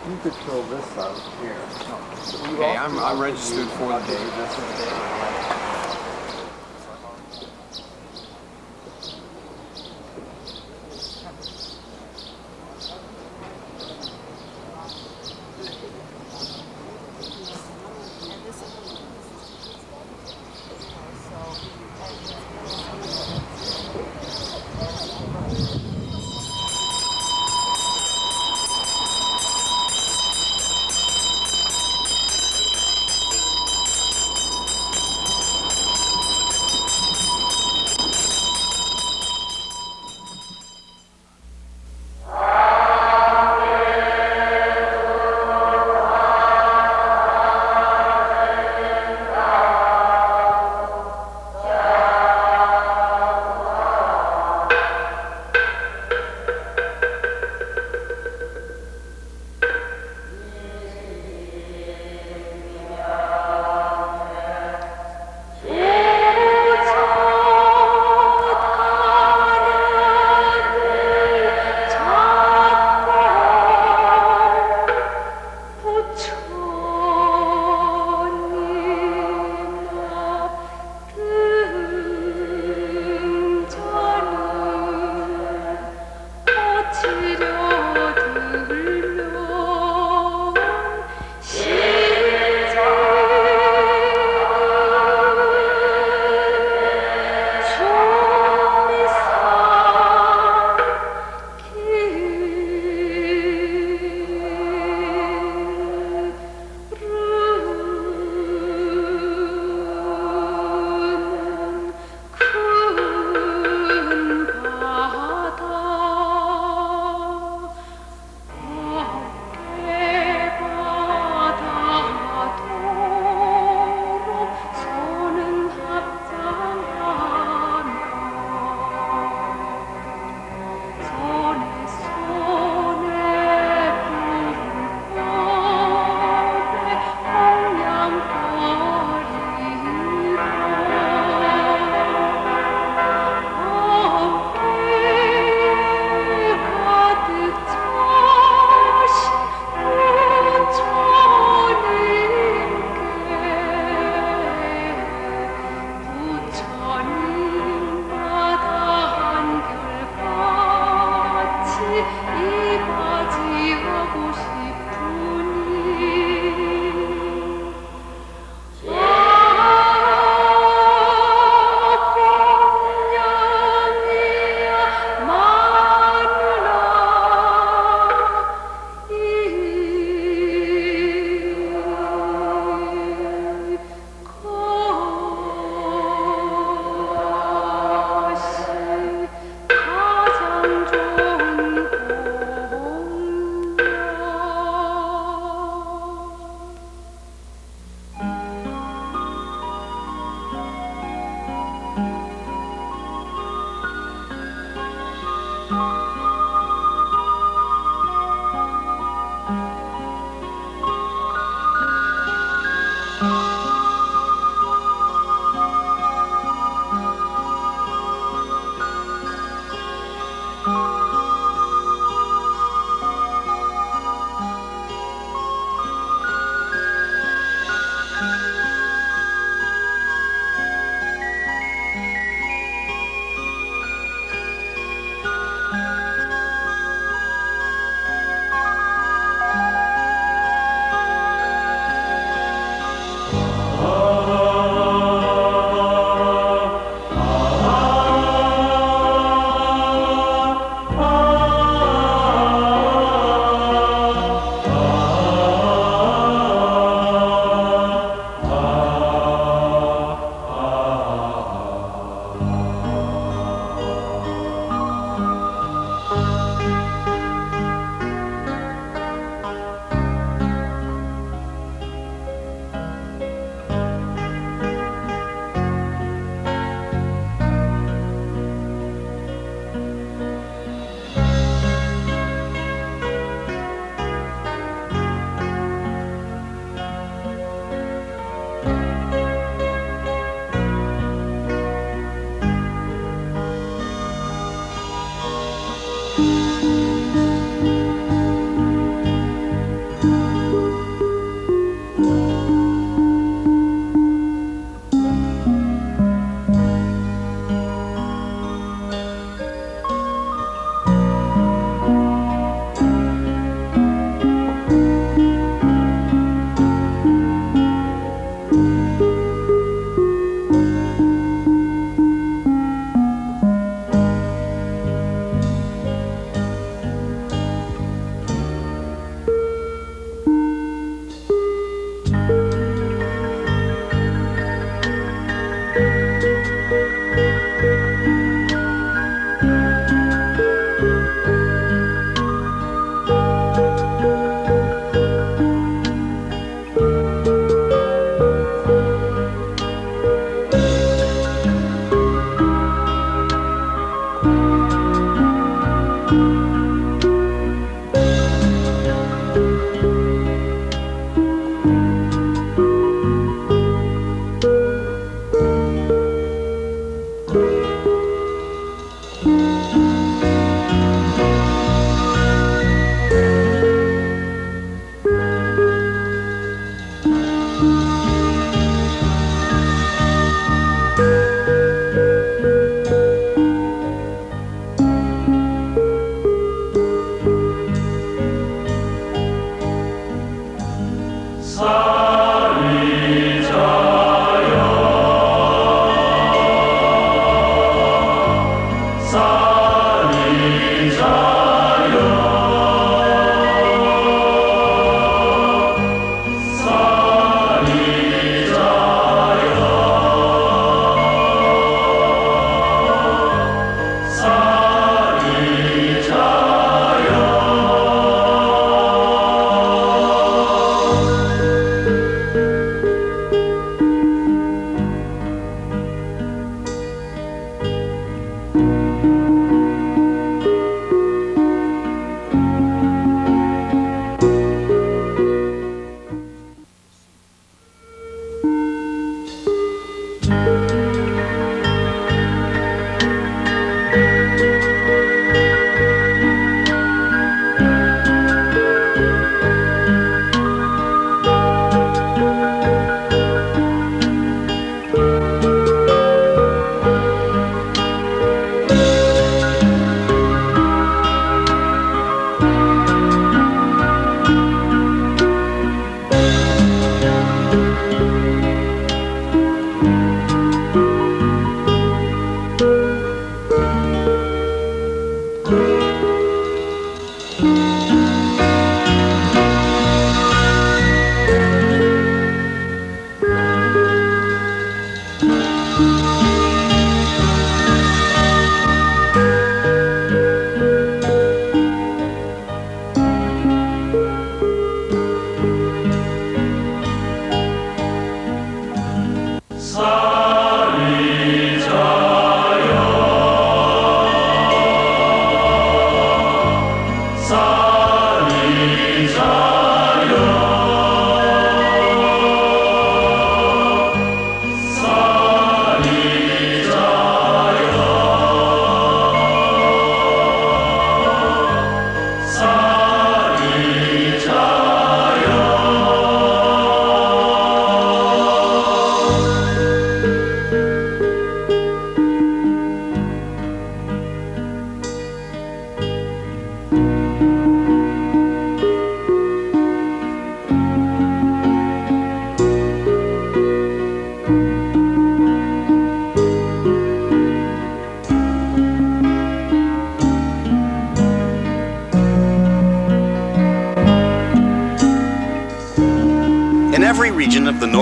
you could fill this out here. Okay, I'm registered for the day.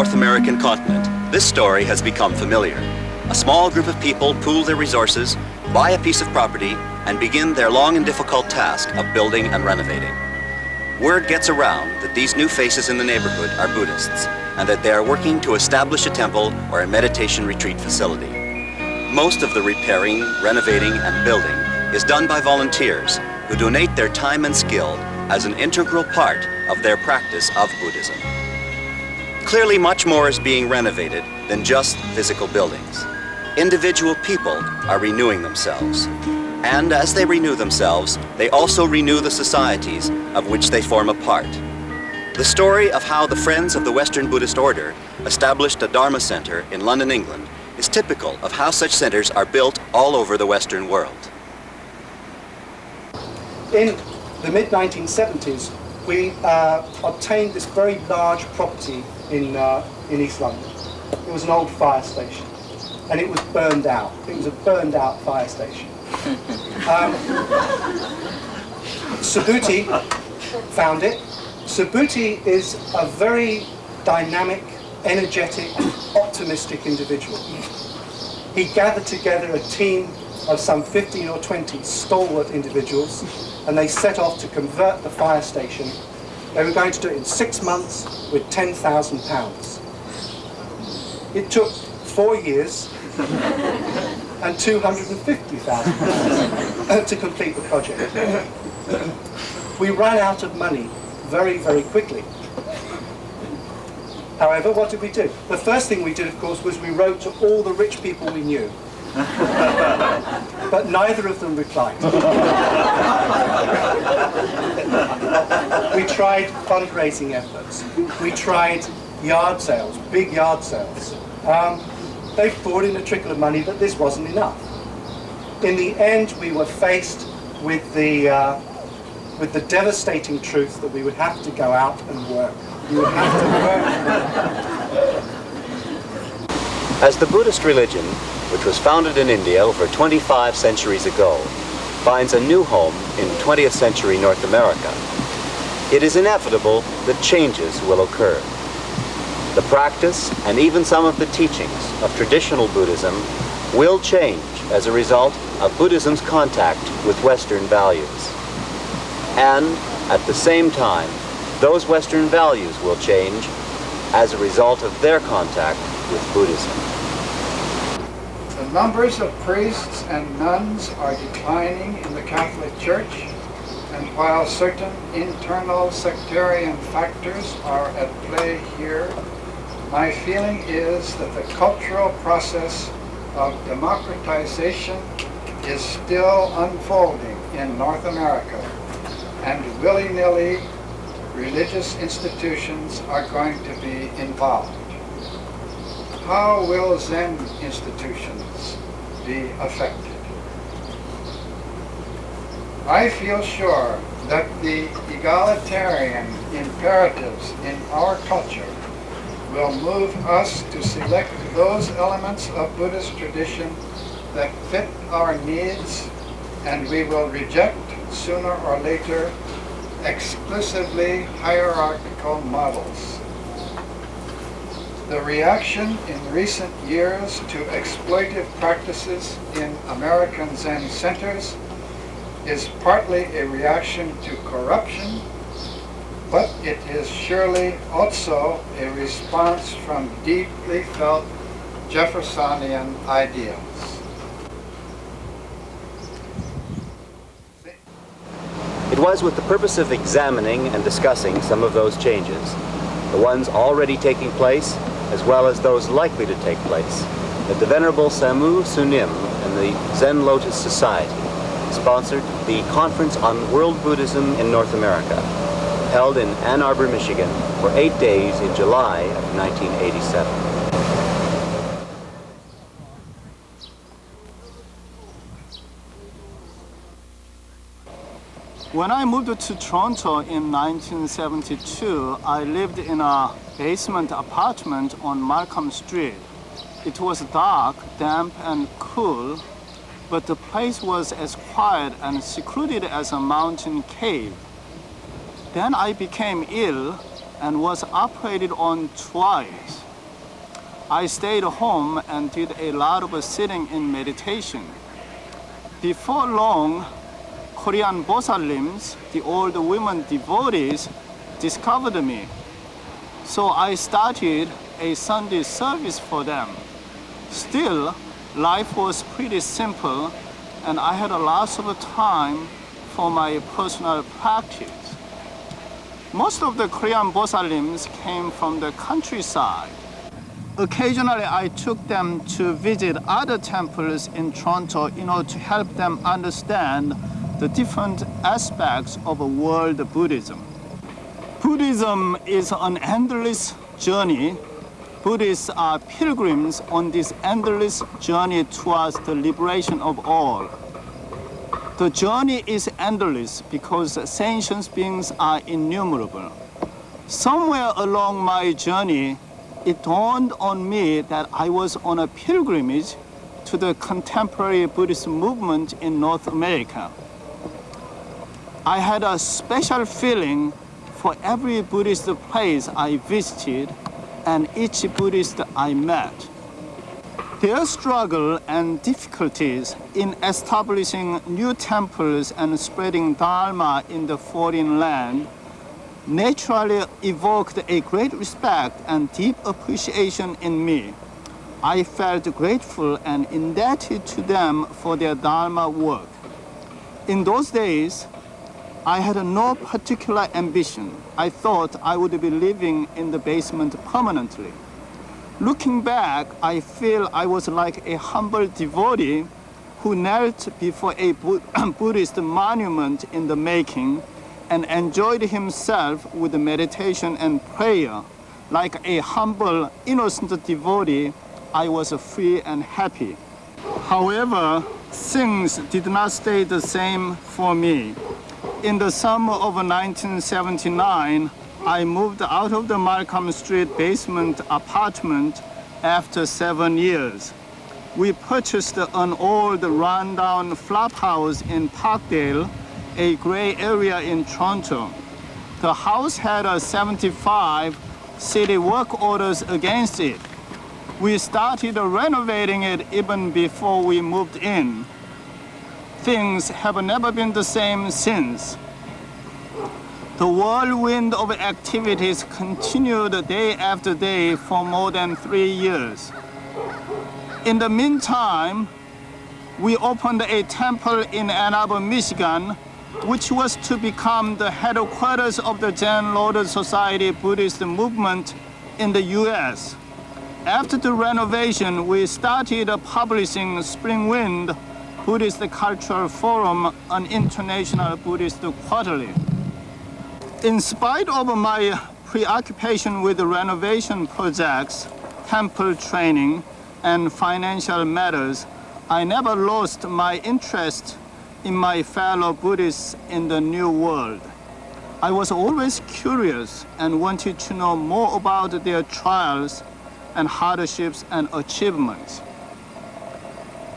North American continent, this story has become familiar. A small group of people pool their resources, buy a piece of property, and begin their long and difficult task of building and renovating. Word gets around that these new faces in the neighborhood are Buddhists, and that they are working to establish a temple or a meditation retreat facility. Most of the repairing, renovating, and building is done by volunteers who donate their time and skill as an integral part of their practice of Buddhism. Clearly, much more is being renovated than just physical buildings. Individual people are renewing themselves. And as they renew themselves, they also renew the societies of which they form a part. The story of how the Friends of the Western Buddhist Order established a Dharma center in London, England, is typical of how such centers are built all over the Western world. In the mid-1970s, we obtained this very large property in East London. It was an old fire station, and it was burned out. It was a burned out fire station. Subhuti found it. Subhuti is a very dynamic, energetic, optimistic individual. He gathered together a team of some 15 or 20 stalwart individuals, and they set off to convert the fire station. They were going to do it in 6 months with £10,000. It took 4 years and £250,000 to complete the project. We ran out of money very, very quickly. However, what did we do? The first thing we did, of course, was we wrote to all the rich people we knew. But neither of them replied. We tried fundraising efforts. We tried yard sales, big yard sales. They poured in a trickle of money, but this wasn't enough. In the end, we were faced with the devastating truth that we would have to go out and work. We would have to work. As the Buddhist religion, which was founded in India over 25 centuries ago, finds a new home in 20th century North America, it is inevitable that changes will occur. The practice and even some of the teachings of traditional Buddhism will change as a result of Buddhism's contact with Western values. And at the same time, those Western values will change as a result of their contact with Buddhism. The numbers of priests and nuns are declining in the Catholic Church, and while certain internal sectarian factors are at play here, my feeling is that the cultural process of democratization is still unfolding in North America, and willy-nilly religious institutions are going to be involved. How will Zen institutions be affected? I feel sure that the egalitarian imperatives in our culture will move us to select those elements of Buddhist tradition that fit our needs, and we will reject sooner or later exclusively hierarchical models. The reaction in recent years to exploitive practices in American Zen centers is partly a reaction to corruption, but it is surely also a response from deeply felt Jeffersonian ideals. It was with the purpose of examining and discussing some of those changes, the ones already taking place, as well as those likely to take place, that the Venerable Samu Sunim and the Zen Lotus Society sponsored the Conference on World Buddhism in North America, held in Ann Arbor, Michigan, for 8 days in July of 1987. When I moved to Toronto in 1972, I lived in a basement apartment on Markham Street. It was dark, damp, and cool, but the place was as quiet and secluded as a mountain cave. Then I became ill and was operated on twice. I stayed home and did a lot of sitting in meditation. Before long, Korean Bosalims, the old women devotees, discovered me. So I started a Sunday service for them. Still, life was pretty simple, and I had a lot of time for my personal practice. Most of the Korean Bosalims came from the countryside. Occasionally, I took them to visit other temples in Toronto in order to help them understand the different aspects of world Buddhism. Buddhism is an endless journey. Buddhists are pilgrims on this endless journey towards the liberation of all. The journey is endless because sentient beings are innumerable. Somewhere along my journey, it dawned on me that I was on a pilgrimage to the Contemporary Buddhist Movement in North America. I had a special feeling for every Buddhist place I visited and each Buddhist I met. Their struggle and difficulties in establishing new temples and spreading Dharma in the foreign land naturally evoked a great respect and deep appreciation in me. I felt grateful and indebted to them for their Dharma work. In those days, I had no particular ambition. I thought I would be living in the basement permanently. Looking back, I feel I was like a humble devotee who knelt before a Buddhist monument in the making and enjoyed himself with meditation and prayer. Like a humble, innocent devotee, I was free and happy. However, things did not stay the same for me. In the summer of 1979, I moved out of the Markham Street basement apartment after 7 years. We purchased an old rundown flop house in Parkdale, a gray area in Toronto. The house had 75 city work orders against it. We started renovating it even before we moved in. Things have never been the same since. The whirlwind of activities continued day after day for more than 3 years. In the meantime, we opened a temple in Ann Arbor, Michigan, which was to become the headquarters of the Zen Lotus Society Buddhist Movement in the US. After the renovation, we started publishing Spring Wind Buddhist Cultural Forum, an international Buddhist quarterly. In spite of my preoccupation with renovation projects, temple training, and financial matters, I never lost my interest in my fellow Buddhists in the New World. I was always curious and wanted to know more about their trials and hardships and achievements.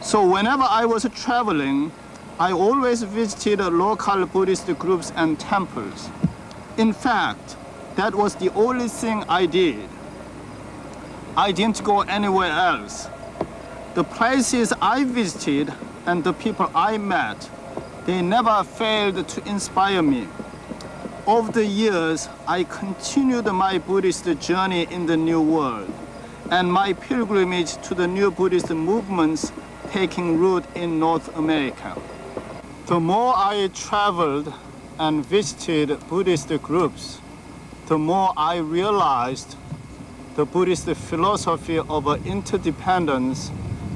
So whenever I was traveling, I always visited local Buddhist groups and temples. In fact, that was the only thing I did. I didn't go anywhere else. The places I visited and the people I met, they never failed to inspire me. Over the years, I continued my Buddhist journey in the New World and my pilgrimage to the new Buddhist movements taking root in North America. The more I traveled and visited Buddhist groups, the more I realized the Buddhist philosophy of interdependence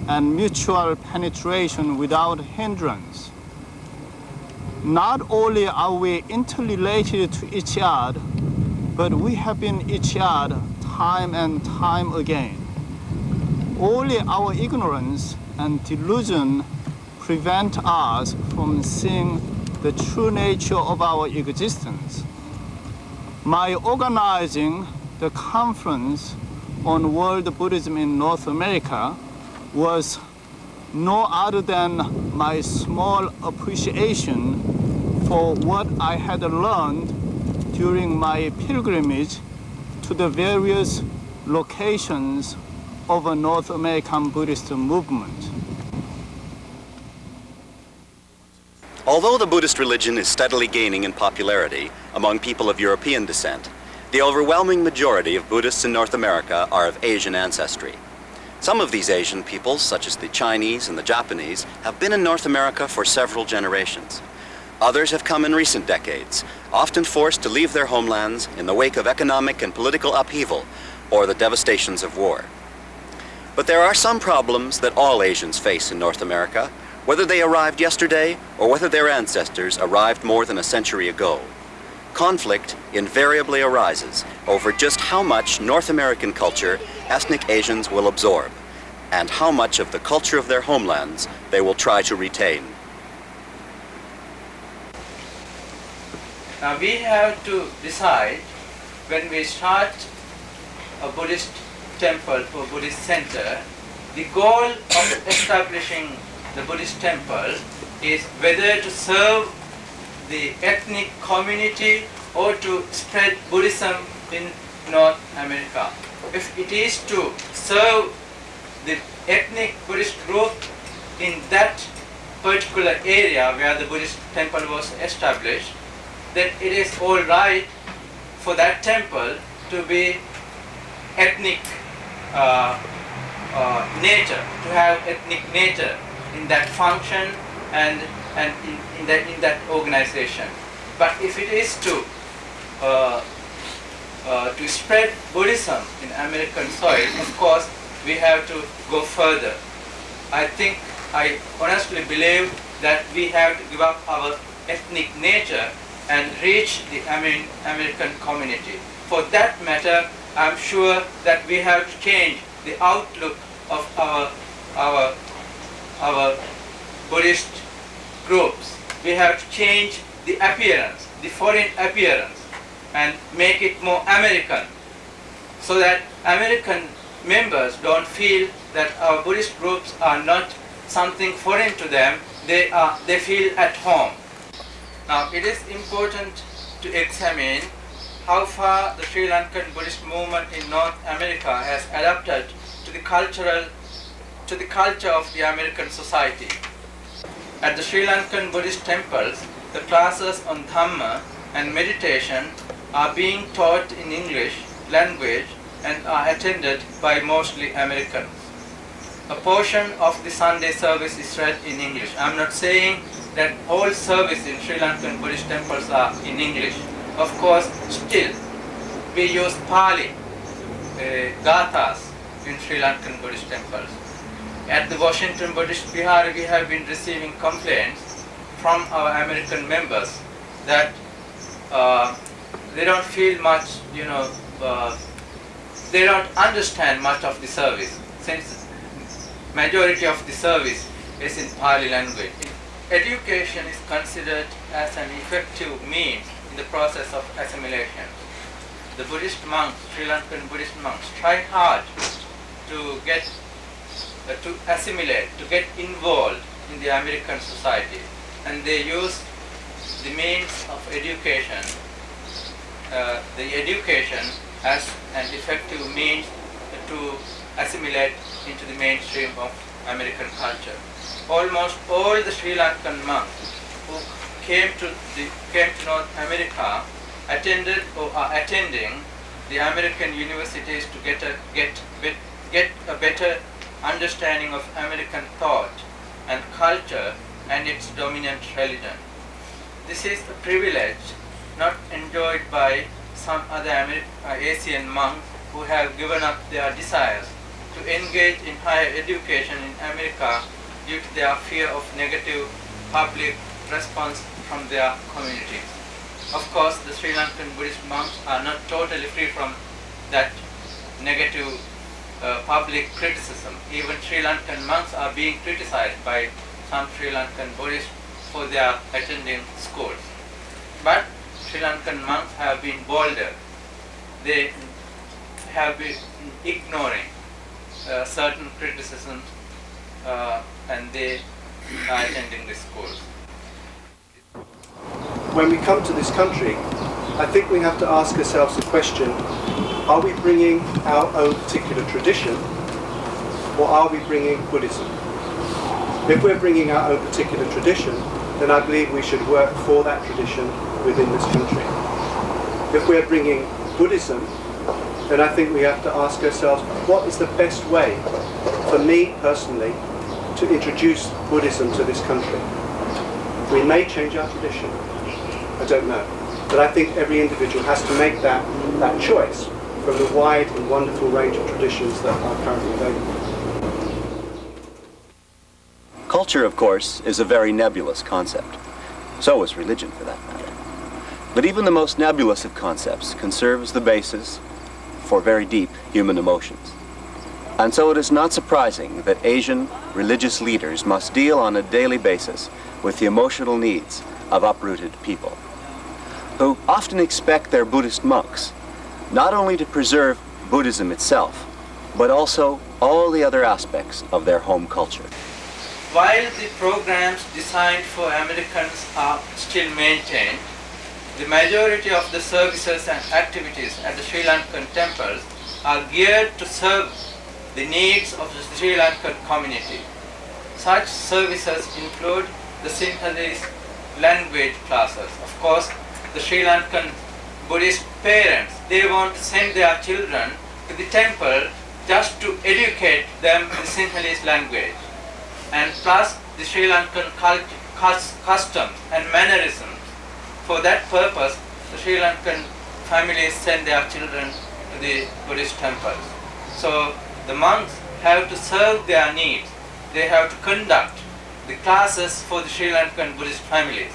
and mutual penetration without hindrance. Not only are we interrelated to each other, but we have been each other time and time again. Only our ignorance and delusion prevent us from seeing the true nature of our existence. My organizing the conference on World Buddhism in North America was no other than my small appreciation for what I had learned during my pilgrimage to the various locations of a North American Buddhist movement. Although the Buddhist religion is steadily gaining in popularity among people of European descent, the overwhelming majority of Buddhists in North America are of Asian ancestry. Some of these Asian peoples, such as the Chinese and the Japanese, have been in North America for several generations. Others have come in recent decades, often forced to leave their homelands in the wake of economic and political upheaval or the devastations of war. But there are some problems that all Asians face in North America, whether they arrived yesterday or whether their ancestors arrived more than a century ago. Conflict invariably arises over just how much North American culture ethnic Asians will absorb and how much of the culture of their homelands they will try to retain. Now we have to decide when we start a Buddhist temple or Buddhist center, the goal of establishing the Buddhist temple is whether to serve the ethnic community or to spread Buddhism in North America. If it is to serve the ethnic Buddhist group in that particular area where the Buddhist temple was established, then it is all right for that temple to be ethnic nature, to have ethnic nature in that function and in that organization. But if it is to spread Buddhism in American soil, of course we have to go further. I honestly believe that we have to give up our ethnic nature and reach the American community. For that matter, I'm sure that we have to change the outlook of our Buddhist groups. We have to change the appearance, the foreign appearance, and make it more American, so that American members don't feel that our Buddhist groups are not something foreign to them. They feel at home. Now it is important to examine how far the Sri Lankan Buddhist movement in North America has adapted to the culture of the American society. At the Sri Lankan Buddhist temples, the classes on Dhamma and meditation are being taught in English language and are attended by mostly Americans. A portion of the Sunday service is read in English. I'm not saying that all service in Sri Lankan Buddhist temples are in English. Of course, still, we use Pali, Gathas in Sri Lankan Buddhist temples. At the Washington Buddhist Vihara, we have been receiving complaints from our American members that they don't feel much, they don't understand much of the service, since majority of the service is in Pali language. Education is considered as an effective means in the process of assimilation. The Buddhist monks, Sri Lankan Buddhist monks, try hard to assimilate, to get involved in the American society, and they use the means of education, as an effective means to assimilate into the mainstream of American culture. Almost all the Sri Lankan monks who came to North America attended or are attending the American universities to get a better understanding of American thought and culture and its dominant religion. This is a privilege not enjoyed by some other Asian monks who have given up their desires to engage in higher education in America due to their fear of negative public response from their communities. Of course, the Sri Lankan Buddhist monks are not totally free from that negative public criticism. Even Sri Lankan monks are being criticized by some Sri Lankan Buddhists for their attending schools. But Sri Lankan monks have been bolder. They have been ignoring certain criticisms and they are attending the schools. When we come to this country, I think we have to ask ourselves the question, are we bringing our own particular tradition, or are we bringing Buddhism? If we're bringing our own particular tradition, then I believe we should work for that tradition within this country. If we're bringing Buddhism, then I think we have to ask ourselves, what is the best way for me personally to introduce Buddhism to this country? We may change our tradition, I don't know. But I think every individual has to make that choice from the wide and wonderful range of traditions that are currently available. Culture, of course, is a very nebulous concept. So is religion, for that matter. But even the most nebulous of concepts can serve as the basis for very deep human emotions. And so it is not surprising that Asian religious leaders must deal on a daily basis with the emotional needs of uprooted people, who often expect their Buddhist monks not only to preserve Buddhism itself, but also all the other aspects of their home culture. While the programs designed for Americans are still maintained, the majority of the services and activities at the Sri Lankan temples are geared to serve the needs of the Sri Lankan community. Such services include the Sinhalese language classes. Of course, the Sri Lankan Buddhist parents, they want to send their children to the temple just to educate them in the Sinhalese language. And plus the Sri Lankan customs and mannerisms. For that purpose, the Sri Lankan families send their children to the Buddhist temples. So the monks have to serve their needs. They have to conduct the classes for the Sri Lankan Buddhist families,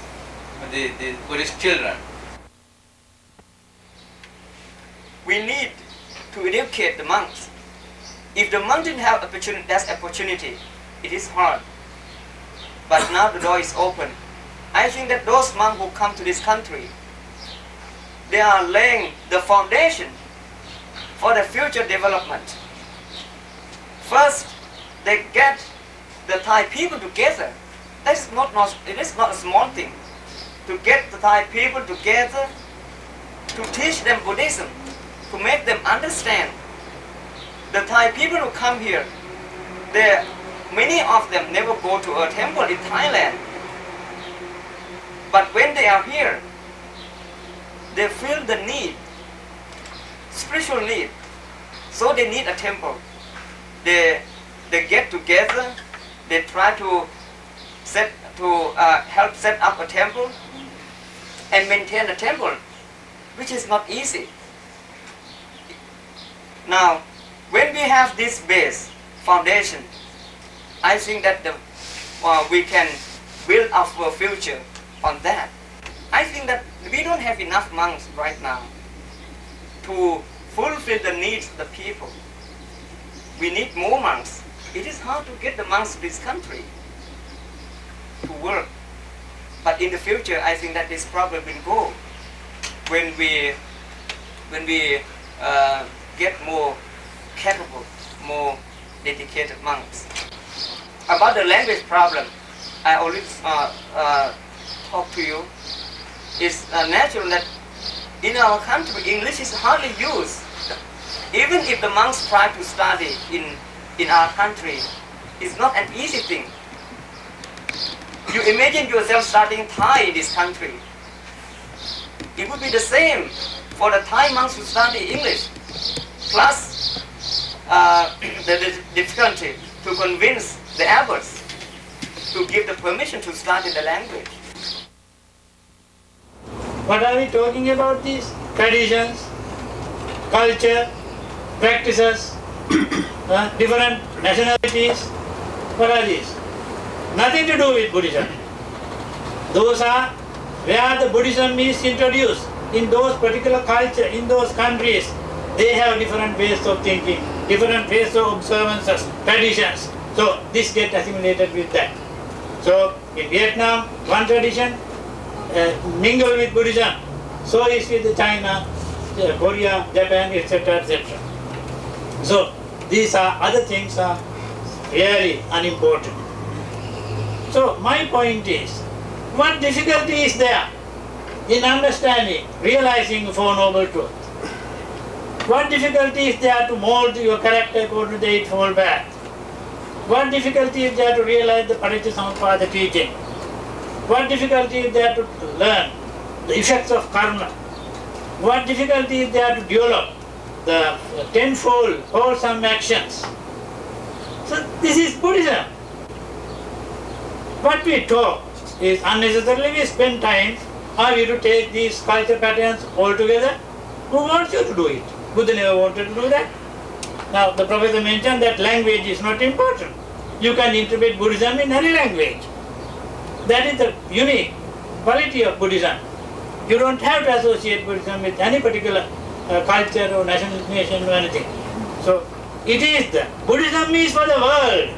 the Buddhist children. We need to educate the monks. If the monks didn't have that opportunity, it is hard. But now the door is open. I think that those monks who come to this country, they are laying the foundation for the future development. First, they get the Thai people together. It is not a small thing. To get the Thai people together, to teach them Buddhism, to make them understand. The Thai people who come here, many of them never go to a temple in Thailand. But when they are here, they feel the need, spiritual need. So they need a temple. They get together, they try to help set up a temple and maintain a temple, which is not easy. Now, when we have this base, foundation, I think that we can build our future on that. I think that we don't have enough monks right now to fulfill the needs of the people. We need more monks. It is hard to get the monks to this country to work. But in the future, I think that this problem will go when we get more capable, more dedicated monks. About the language problem, I already talked to you. It's natural that in our country, English is hardly used. Even if the monks try to study in our country, it's not an easy thing. You imagine yourself studying Thai in this country. It would be the same for the Thai monks to study English, plus the difficulty to convince the abbots to give the permission to study the language. What are we talking about? These traditions, culture, practices, different nationalities. What are these? Nothing to do with Buddhism. Those are where the Buddhism is introduced. In those particular culture, in those countries, they have different ways of thinking, different ways of observances, traditions. So this gets assimilated with that. So in Vietnam, one tradition mingle with Buddhism. So is with China, Korea, Japan, etc., etc. So these other things are really unimportant. So my point is, what difficulty is there in understanding, realizing the Four Noble Truths? What difficulty is there to mold your character according to the Eightfold Path? What difficulty is there to realize the Paticca teaching? What difficulty is there to learn the effects of karma? What difficulty is there to develop the tenfold wholesome actions? So this is Buddhism. What we talk is unnecessarily we spend time, are you to take these culture patterns altogether? Who wants you to do it? Buddha never wanted to do that. Now the professor mentioned that language is not important. You can interpret Buddhism in any language. That is the unique quality of Buddhism. You don't have to associate Buddhism with any particular culture or nation or anything. So it is the Buddhism is for the world.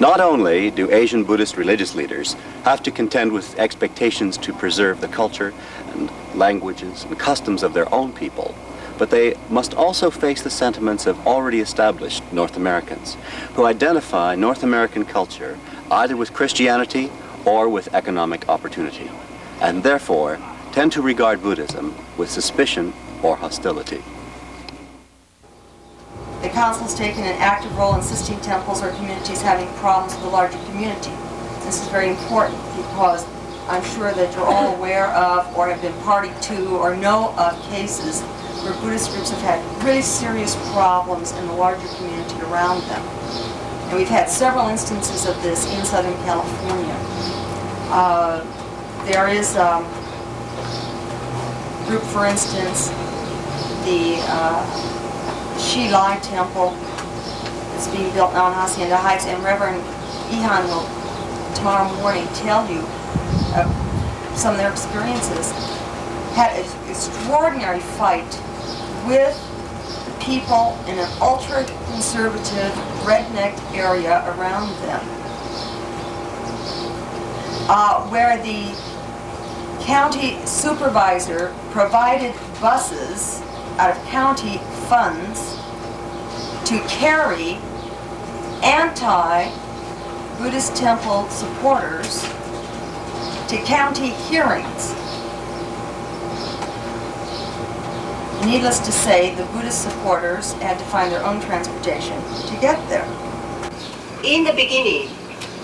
Not only do Asian Buddhist religious leaders have to contend with expectations to preserve the culture and languages and customs of their own people, but they must also face the sentiments of already established North Americans who identify North American culture either with Christianity or with economic opportunity, and therefore tend to regard Buddhism with suspicion or hostility. The Council has taken an active role in assisting temples or communities having problems with the larger community. This is very important because I'm sure that you're all aware of or have been party to or know of cases where Buddhist groups have had really serious problems in the larger community around them. And we've had several instances of this in Southern California. There is a group, for instance, the Lay Temple that's being built now in Hacienda Heights, and Reverend Ihan will tomorrow morning tell you some of their experiences. Had an extraordinary fight with people in an ultra-conservative, redneck area around them, where the county supervisor provided buses out of county funds to carry anti-Buddhist temple supporters to county hearings. Needless to say, the Buddhist supporters had to find their own transportation to get there. In the beginning,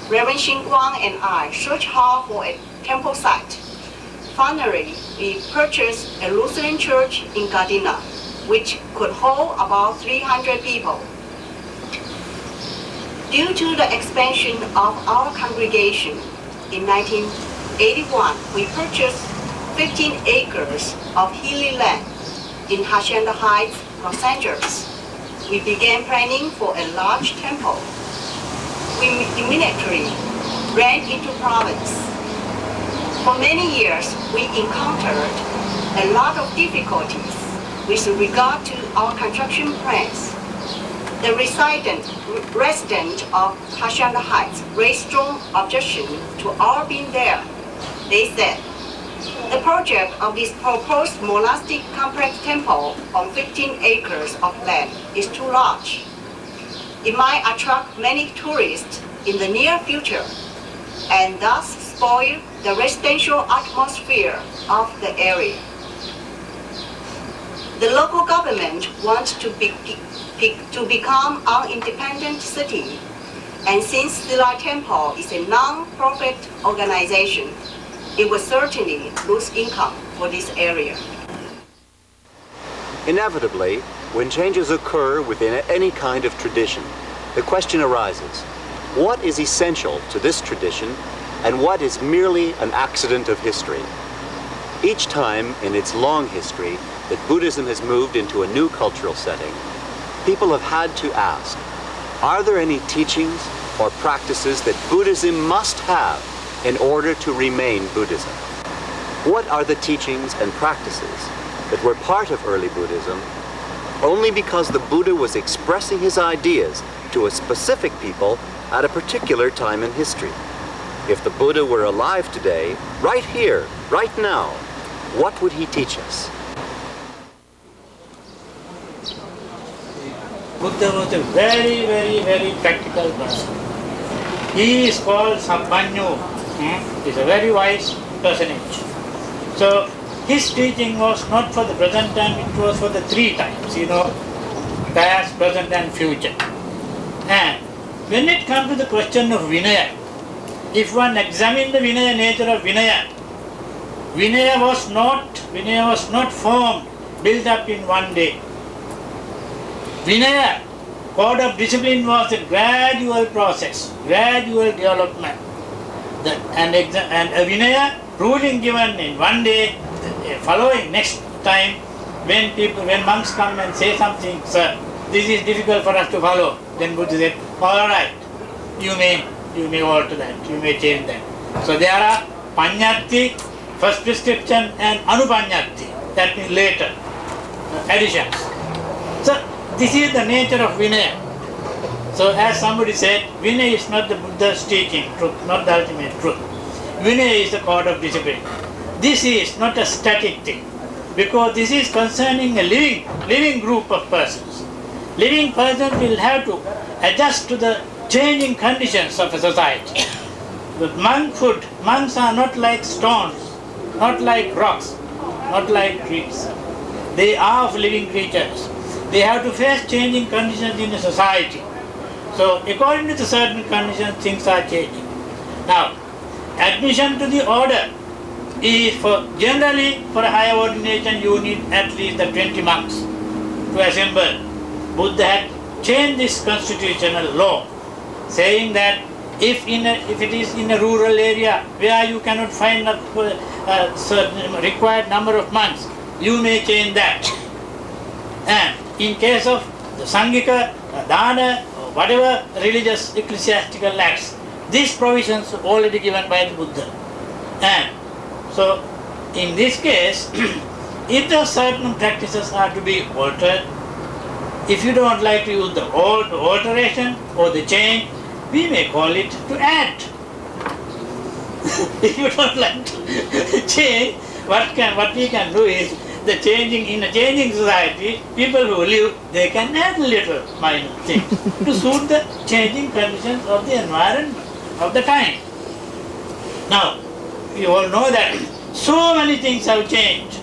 Reverend Xin Guang and I searched hard for a temple site. Finally, we purchased a Lutheran church in Gardena, which could hold about 300 people. Due to the expansion of our congregation, in 1981, we purchased 15 acres of hilly land in Hacienda Heights, Los Angeles. We began planning for a large temple. We immediately ran into problems. For many years, we encountered a lot of difficulties with regard to our construction plans. The resident of Hacienda Heights raised strong objection to our being there. They said, the project of this proposed monastic complex temple on 15 acres of land is too large. It might attract many tourists in the near future and thus spoil the residential atmosphere of the area. The local government wants to become an independent city, and since the Lay Temple is a non-profit organization, it will certainly lose income for this area. Inevitably, when changes occur within any kind of tradition, the question arises, what is essential to this tradition and what is merely an accident of history? Each time in its long history that Buddhism has moved into a new cultural setting, people have had to ask, are there any teachings or practices that Buddhism must have in order to remain Buddhism? What are the teachings and practices that were part of early Buddhism only because the Buddha was expressing his ideas to a specific people at a particular time in history? If the Buddha were alive today, right here, right now, what would he teach us? Buddha was a very, very, very practical person. He is called Sambanyo. He is a very wise personage. So his teaching was not for the present time, it was for the three times, past, present and future. And when it comes to the question of Vinaya, if one examines the Vinaya nature of Vinaya, Vinaya was not formed, built up in one day. Vinaya, code of discipline, was a gradual process, gradual development. And a Vinaya ruling given in one day, following next time, when monks come and say something, sir, this is difficult for us to follow, then Buddha said, all right, you may alter that, you may change that. So there are Panyati, first prescription, and Anupanyati, that means later, additions. So this is the nature of Vinaya. So as somebody said, Vinaya is not the Buddha's teaching, truth, not the ultimate truth. Vinaya is the code of discipline. This is not a static thing, because this is concerning a living group of persons. Living persons will have to adjust to the changing conditions of a society. But monks are not like stones, not like rocks, not like trees. They are of living creatures. They have to face changing conditions in a society. So according to the certain conditions, things are changing. Now, admission to the order is generally for a higher ordination you need at least the 20 monks to assemble. Buddha had changed this constitutional law, saying that if it is in a rural area where you cannot find a certain required number of monks, you may change that. And in case of the Sangika, Dana, or whatever religious ecclesiastical acts, these provisions are already given by the Buddha. And so in this case, if the certain practices are to be altered, if you don't like to use the alteration or the change, we may call it to add. If you don't like to change, what we can do is, in a changing society, people who live, they can add little minor things to suit the changing conditions of the environment of the time. Now, you all know that so many things have changed.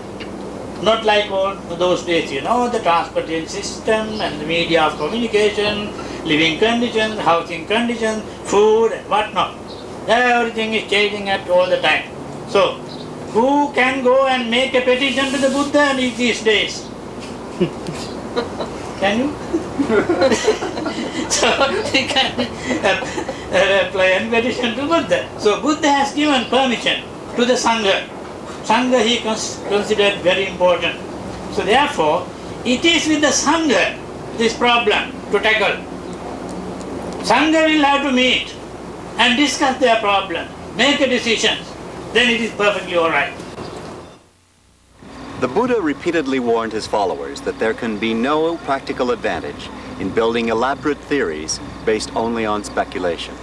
Not like all those days, the transportation system and the media of communication, living conditions, housing conditions, food and whatnot. Everything is changing at all the time. So, who can go and make a petition to the Buddha these days? Can you? So, we can apply a petition to Buddha. So, Buddha has given permission to the Sangha. Sangha he considered very important. So therefore, it is with the Sangha this problem to tackle. Sangha will have to meet and discuss their problem, make a decision, then it is perfectly all right. The Buddha repeatedly warned his followers that there can be no practical advantage in building elaborate theories based only on speculation.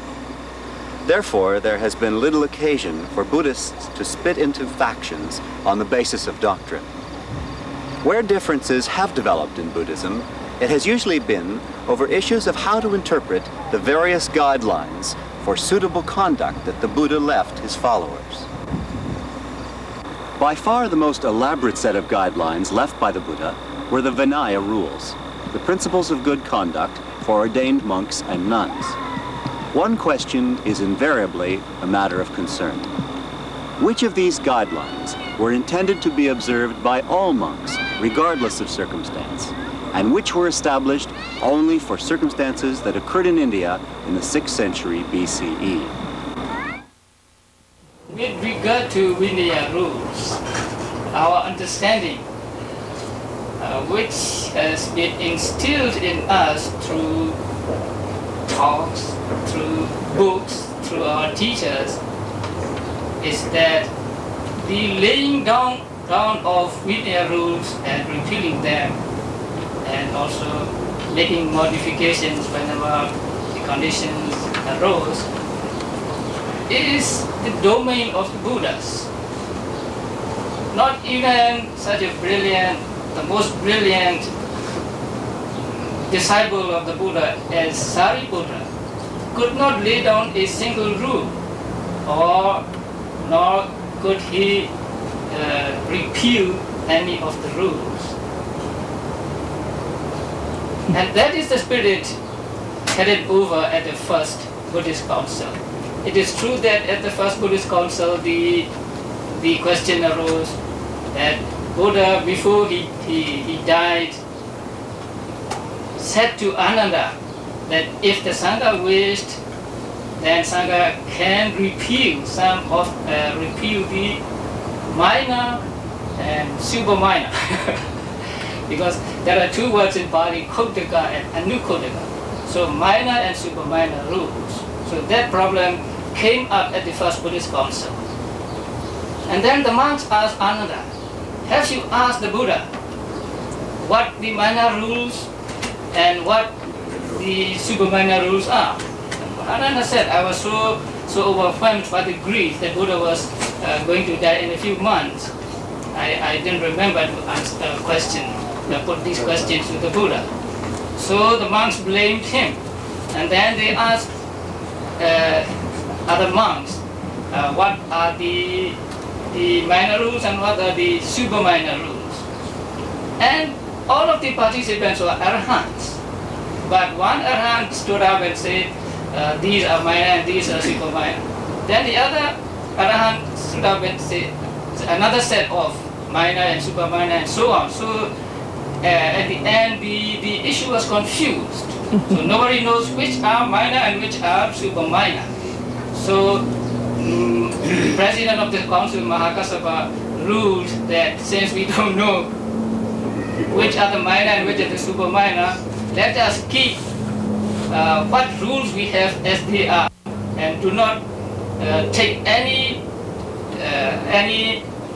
Therefore, there has been little occasion for Buddhists to split into factions on the basis of doctrine. Where differences have developed in Buddhism, it has usually been over issues of how to interpret the various guidelines for suitable conduct that the Buddha left his followers. By far the most elaborate set of guidelines left by the Buddha were the Vinaya Rules, the principles of good conduct for ordained monks and nuns. One question is invariably a matter of concern. Which of these guidelines were intended to be observed by all monks, regardless of circumstance, and which were established only for circumstances that occurred in India in the 6th century BCE? With regard to Vinaya rules, our understanding, which has been instilled in us through talks, through books, through our teachers, is that the laying down of Vinaya rules and repealing them, and also making modifications whenever the conditions arose, is the domain of the Buddhas. Not even such a the most brilliant disciple of the Buddha as Sariputta could not lay down a single rule, nor could he repeal any of the rules. And that is the spirit carried over at the first Buddhist Council. It is true that at the first Buddhist Council, the question arose that Buddha, before he died, said to Ananda that if the Sangha wished, then Sangha can repeal the minor and super minor. Because there are two words in Pali, Kodaka and Anukodaka. So minor and super minor rules. So that problem came up at the first Buddhist Council. And then the monks asked Ananda, have you asked the Buddha what the minor rules and what the super minor rules are? Ananda said, I was so overwhelmed by the grief that Buddha was going to die in a few months. I didn't remember to ask a question, put these questions to the Buddha. So the monks blamed him. And then they asked other monks, what are the minor rules and what are the super minor rules? And all of the participants were arahants. But one arahant stood up and said, these are minor and these are super minor. Then the other arahant stood up and said another set of minor and super minor and so on. So at the end the issue was confused. So nobody knows which are minor and which are super minor. So the president of the council, Mahakassapa, ruled that since we don't know which are the minor and which are the super minor, let us keep what rules we have as they are, and do not take any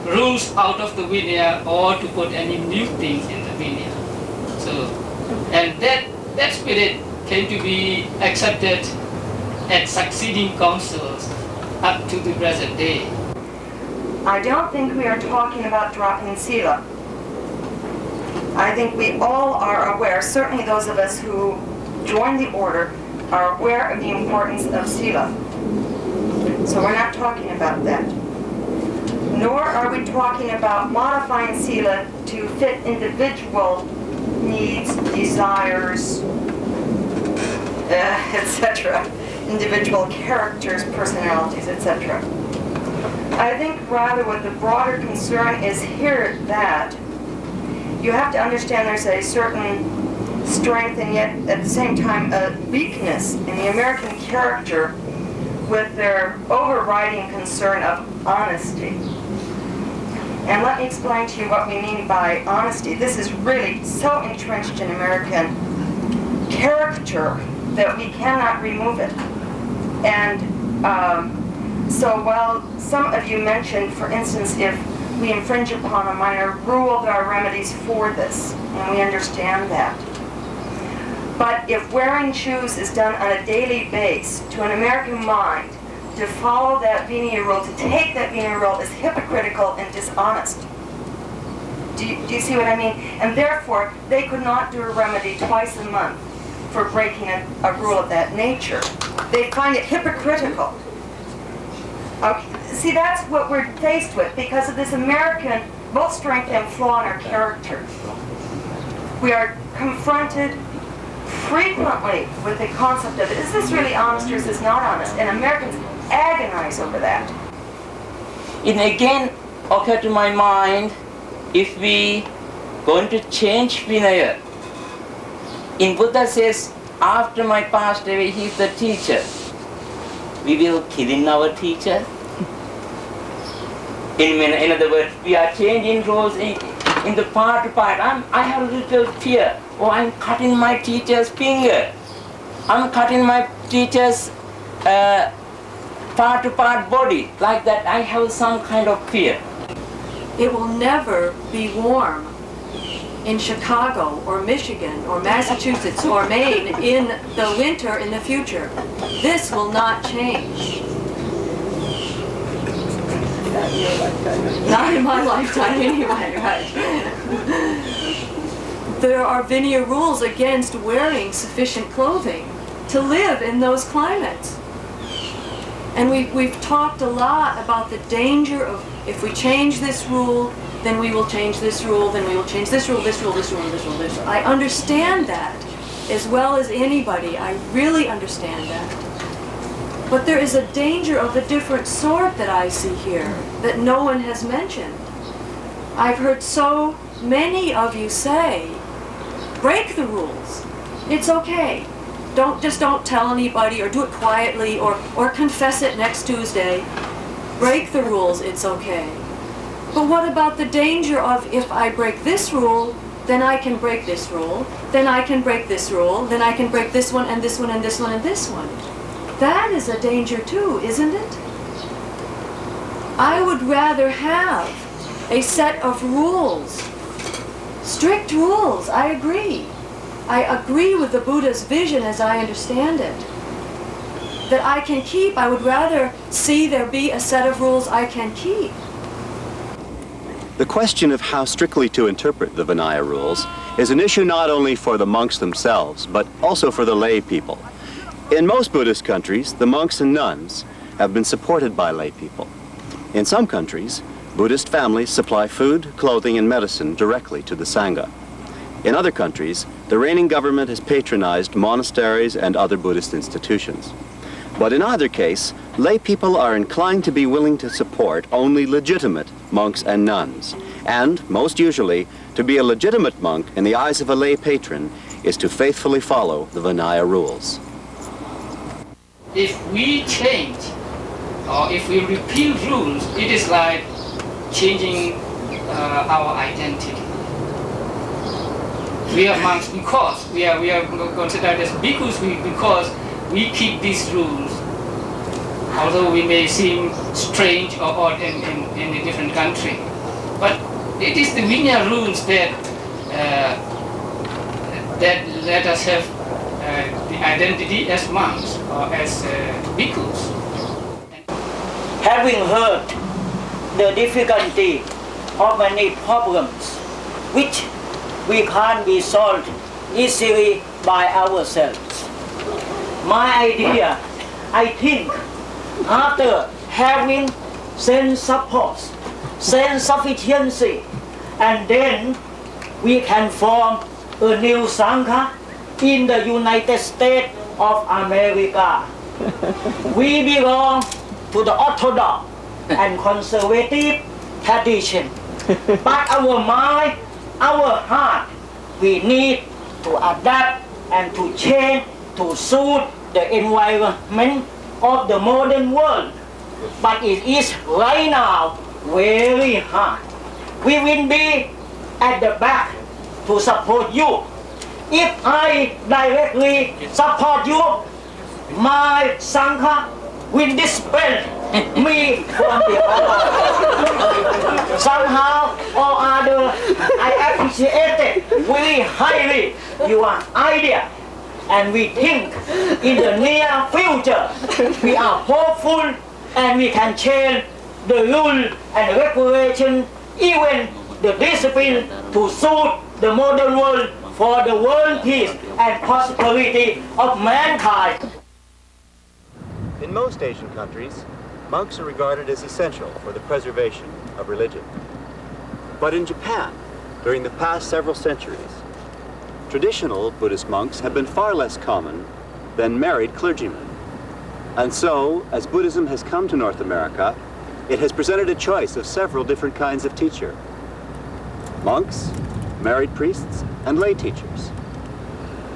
rules out of the Vinaya or to put any new things in the Vinaya. So, and that spirit came to be accepted at succeeding councils up to the present day. I don't think we are talking about dropping sila. I think we all are aware, certainly those of us who join the order are aware of the importance of sila. So we're not talking about that. Nor are we talking about modifying sila to fit individual needs, desires, etc. Individual characters, personalities, etc. I think rather what the broader concern is here that you have to understand there's a certain strength and yet at the same time a weakness in the American character with their overriding concern of honesty. And let me explain to you what we mean by honesty. This is really so entrenched in American character that we cannot remove it. And so while some of you mentioned, for instance, if we infringe upon a minor rule, there are remedies for this, and we understand that. But if wearing shoes is done on a daily basis, to an American mind, to follow that Vinaya rule, to take that Vinaya rule is hypocritical and dishonest. Do you see what I mean? And therefore, they could not do a remedy twice a month for breaking a rule of that nature. They find it hypocritical. Okay. See, that's what we're faced with because of this American both strength and flaw in our character. We are confronted frequently with the concept of, is this really honest or is this not honest? And Americans agonize over that. It again occurred to my mind, if we going to change Vinaya, in Buddha says, after my passed away, he is the teacher. We will kill our teacher. In other words, we are changing roles in the part to part. I have a little fear. Oh, I'm cutting my teacher's finger. I'm cutting my teacher's part to part body. Like that, I have some kind of fear. It will never be warm in Chicago or Michigan or Massachusetts or Maine in the winter in the future. This will not change. Not in my lifetime anyway, right? There are Vinaya rules against wearing sufficient clothing to live in those climates. And we've talked a lot about the danger of if we change this rule, then we will change this rule, then we will change this rule, this rule, this rule, this rule, this rule. I understand that. as well as anybody. I really understand that. But there is a danger of a different sort that I see here that no one has mentioned. I've heard so many of you say, break the rules. It's okay. Just don't tell anybody, or do it quietly, or confess it next Tuesday. Break the rules, it's okay. But what about the danger of, if I break this rule, then I can break this rule, then I can break this rule, then I can break this one and this one and this one and this one. That is a danger too, isn't it? I would rather have a set of rules, strict rules, I agree. I agree with the Buddha's vision as I understand it, that I can keep. I would rather see there be a set of rules I can keep. The question of how strictly to interpret the Vinaya rules is an issue not only for the monks themselves, but also for the lay people. In most Buddhist countries, the monks and nuns have been supported by lay people. In some countries, Buddhist families supply food, clothing, and medicine directly to the Sangha. In other countries, the reigning government has patronized monasteries and other Buddhist institutions. But in either case, lay people are inclined to be willing to support only legitimate monks and nuns. And, most usually, to be a legitimate monk in the eyes of a lay patron is to faithfully follow the Vinaya rules. If we change, or if we repeal rules, it is like changing our identity. We are monks because we are considered as bhikkhus because we keep these rules, although we may seem strange or odd in a different country. But it is the Vinaya rules that let us have the identity as monks or as bhikkhus. Having heard the difficulty of many problems which we can't be solved easily by ourselves, my idea, I think, after having sense support, sense sufficiency, and then we can form a new Sangha in the United States of America. We belong to the Orthodox and conservative tradition. But our mind, our heart, we need to adapt and to change to suit the environment of the modern world. But it is right now very hard. We will be at the back to support you. If I directly support you, my Sangha will dispel me from the other. Somehow or other, I appreciated very highly your idea. And we think in the near future, we are hopeful and we can change the rule and regulation, even the discipline to suit the modern world for the world peace and prosperity of mankind. In most Asian countries, monks are regarded as essential for the preservation of religion. But in Japan, during the past several centuries, traditional Buddhist monks have been far less common than married clergymen. And so, as Buddhism has come to North America, it has presented a choice of several different kinds of teacher: monks, married priests, and lay teachers.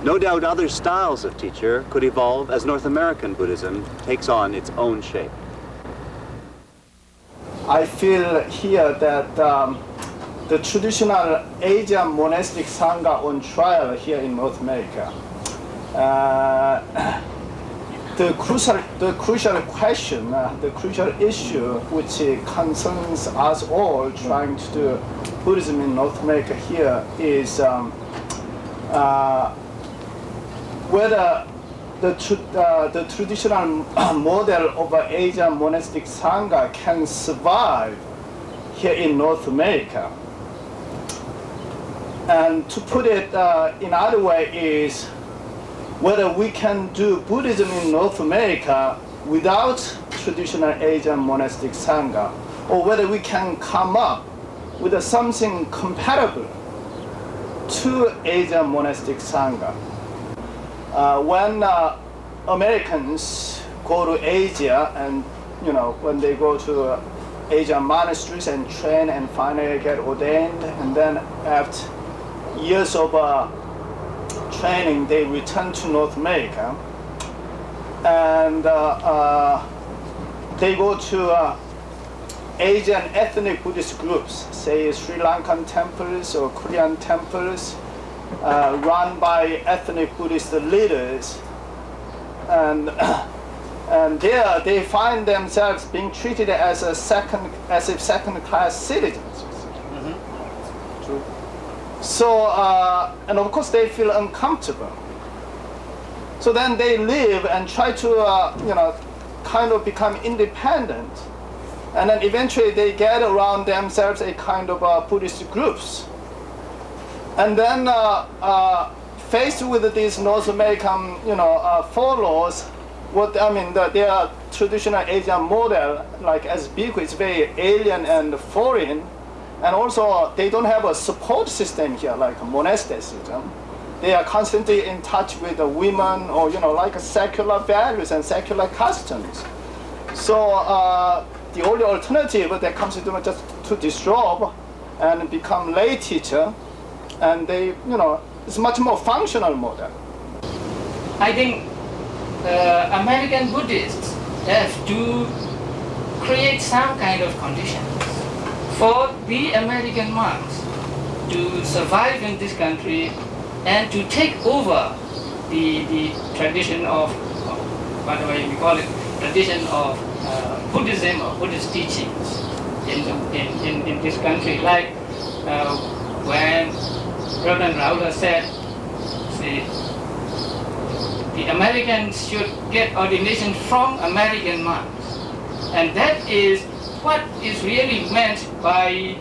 No doubt other styles of teacher could evolve as North American Buddhism takes on its own shape. I feel here that the traditional Asian monastic Sangha on trial here in North America. The crucial question, the crucial issue which concerns us all trying to do Buddhism in North America here is whether the traditional model of an Asian monastic Sangha can survive here in North America. And to put it in other way is whether we can do Buddhism in North America without traditional Asian monastic Sangha, or whether we can come up with something compatible to Asian monastic Sangha. when Americans go to Asia, and when they go to Asian monasteries and train and finally get ordained, and then after years of training, they return to North America, and they go to Asian ethnic Buddhist groups, say Sri Lankan temples or Korean temples, run by ethnic Buddhist leaders, and there they find themselves being treated as if second-class citizens. True. So, and of course they feel uncomfortable. So then they live and try to, kind of become independent. And then eventually they get around themselves a kind of Buddhist groups. And then faced with these North American, followers, their traditional Asian model, like as bhikkhu, is very alien and foreign. And also they don't have a support system here, like monasticism. They are constantly in touch with the women or, like secular values and secular customs. So the only alternative that comes to them is just to disrobe and become lay teacher, and they, it's much more functional model. I think American Buddhists have to create some kind of conditions for the American monks to survive in this country and to take over the tradition of, whatever we call it, tradition of Buddhism or Buddhist teachings in this country. Like when Reverend Rahula said, the Americans should get ordination from American monks. And that is what is really meant by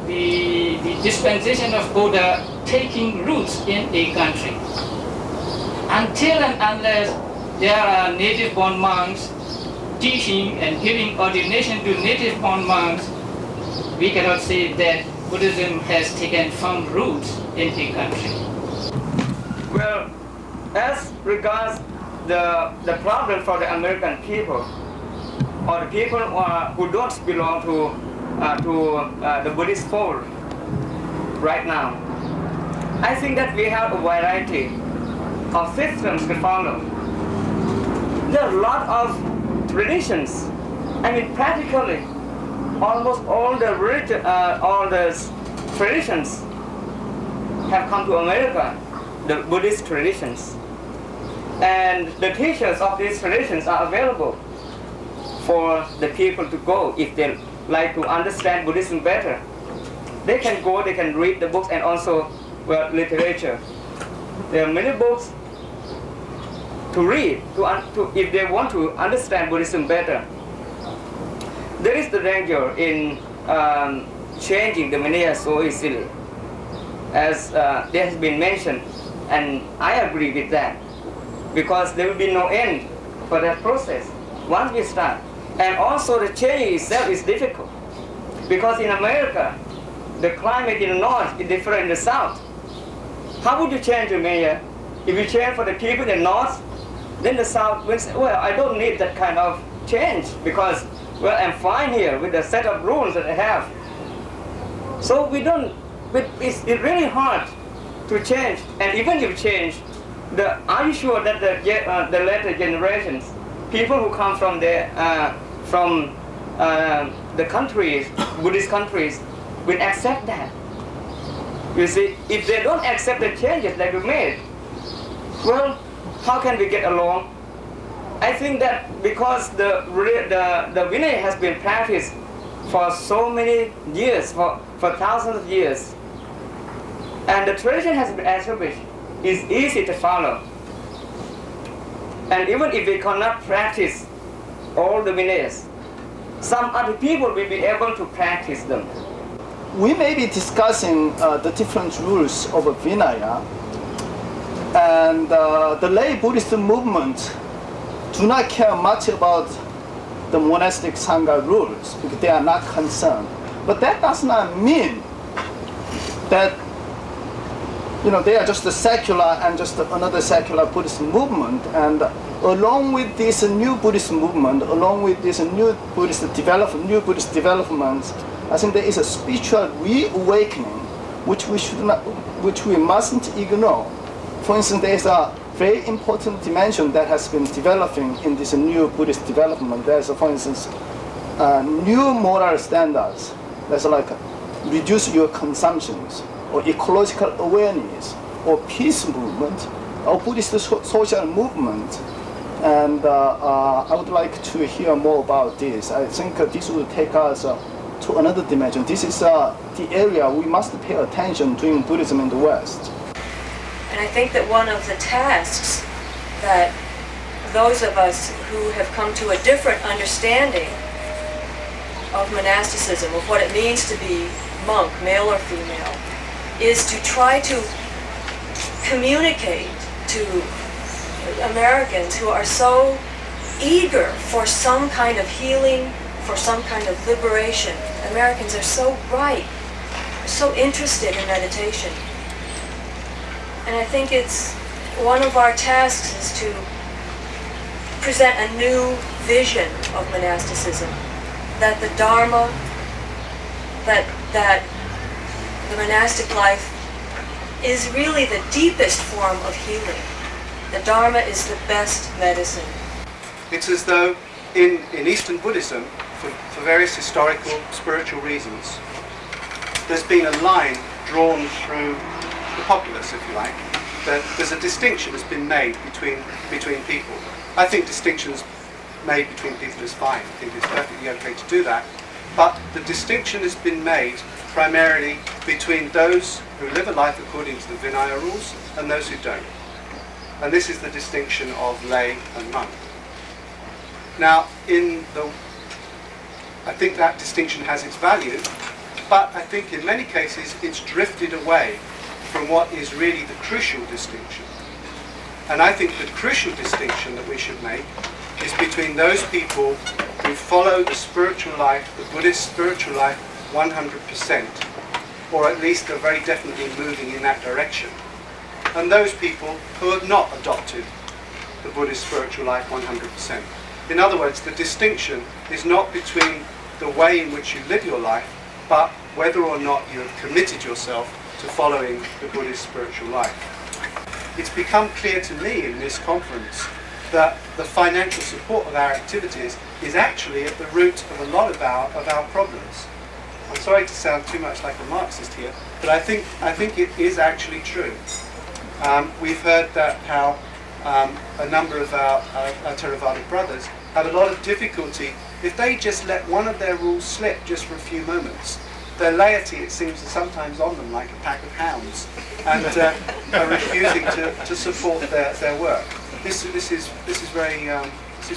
the dispensation of Buddha taking roots in a country. Until and unless there are native-born monks teaching and giving ordination to native-born monks, we cannot say that Buddhism has taken firm roots in a country. Well, as regards the problem for the American people, or the people who don't belong to the Buddhist fold right now, I think that we have a variety of systems to follow. There are a lot of traditions. Practically, almost all the traditions have come to America, the Buddhist traditions. And the teachers of these traditions are available for the people to go if they like to understand Buddhism better. They can go, they can read the books and also literature. There are many books to read if they want to understand Buddhism better. There is the danger in changing the Vinaya so easily, as there has been mentioned, and I agree with that, because there will be no end for that process once we start. And also the change itself is difficult, because in America, the climate in the north is different in the south. How would you change the Vinaya? If you change for the people in the north, then the south will say, well, I don't need that kind of change, because, well, I'm fine here with the set of rules that I have. So it's really hard to change. And even if you change, are you sure that the later generations, people who come from the countries, Buddhist countries, will accept that? You see, if they don't accept the changes that we made, well, how can we get along? I think that because the Vinaya has been practiced for so many years, for thousands of years, and the tradition has been established, it's easy to follow. And even if we cannot practice all the Vinayas, some other people will be able to practice them. We may be discussing the different rules of Vinaya, and the Lay Buddhist Movement do not care much about the monastic Sangha rules because they are not concerned. But that does not mean that they are just a secular and just another secular Buddhist movement. And along with this new Buddhist movement, along with this new Buddhist development, I think there is a spiritual reawakening which we mustn't ignore. For instance, there is a very important dimension that has been developing in this new Buddhist development. There's, for instance, new moral standards. There's like reduce your consumptions, or ecological awareness, or peace movement, or Buddhist social movement. And I would like to hear more about this. I think this will take us to another dimension. This is the area we must pay attention to in Buddhism in the West. And I think that one of the tasks that those of us who have come to a different understanding of monasticism, of what it means to be monk, male or female, is to try to communicate to Americans who are so eager for some kind of healing, for some kind of liberation. Americans are so bright, so interested in meditation. And I think it's one of our tasks is to present a new vision of monasticism, that the Dharma, that the monastic life is really the deepest form of healing. The Dharma is the best medicine. It's as though in Eastern Buddhism, for various historical, spiritual reasons, there's been a line drawn through the populace, if you like, that there's a distinction that's been made between people. I think distinctions made between people is fine. I think it's perfectly okay to do that. But the distinction has been made primarily between those who live a life according to the Vinaya rules and those who don't. And this is the distinction of lay and monk. Now, I think that distinction has its value, but I think in many cases it's drifted away from what is really the crucial distinction. And I think the crucial distinction that we should make is between those people who follow the spiritual life, the Buddhist spiritual life, 100%, or at least are very definitely moving in that direction, and those people who have not adopted the Buddhist spiritual life 100%. In other words, the distinction is not between the way in which you live your life, but whether or not you have committed yourself to following the Buddhist spiritual life. It's become clear to me in this conference that the financial support of our activities is actually at the root of a lot of our problems. I'm sorry to sound too much like a Marxist here, but I think it is actually true. We've heard that how a number of our Theravada brothers have a lot of difficulty if they just let one of their rules slip just for a few moments. Their laity, it seems, is sometimes on them like a pack of hounds, and are refusing to support their work. This is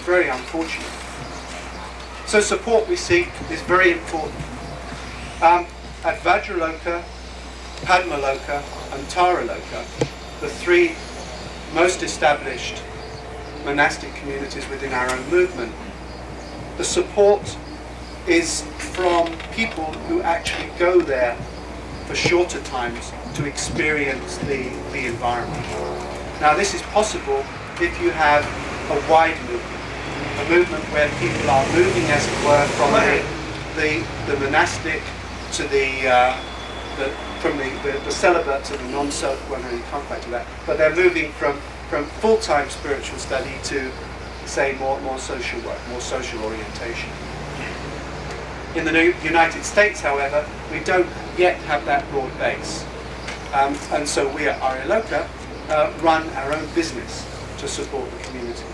very unfortunate. So support, we see, is very important. At Vajraloka, Padmaloka, and Taraloka, the three most established monastic communities within our own movement, the support is from people who actually go there for shorter times to experience the environment. Now, this is possible if you have a wide movement, a movement where people are moving, as it were, from the monastic to from the celibate to the non-celibate. Well, no, you can't quite do that. But they're moving from full-time spiritual study to, say, more social work, more social orientation. In the United States, however, we don't yet have that broad base. And so we at Arialoka run our own business to support the community.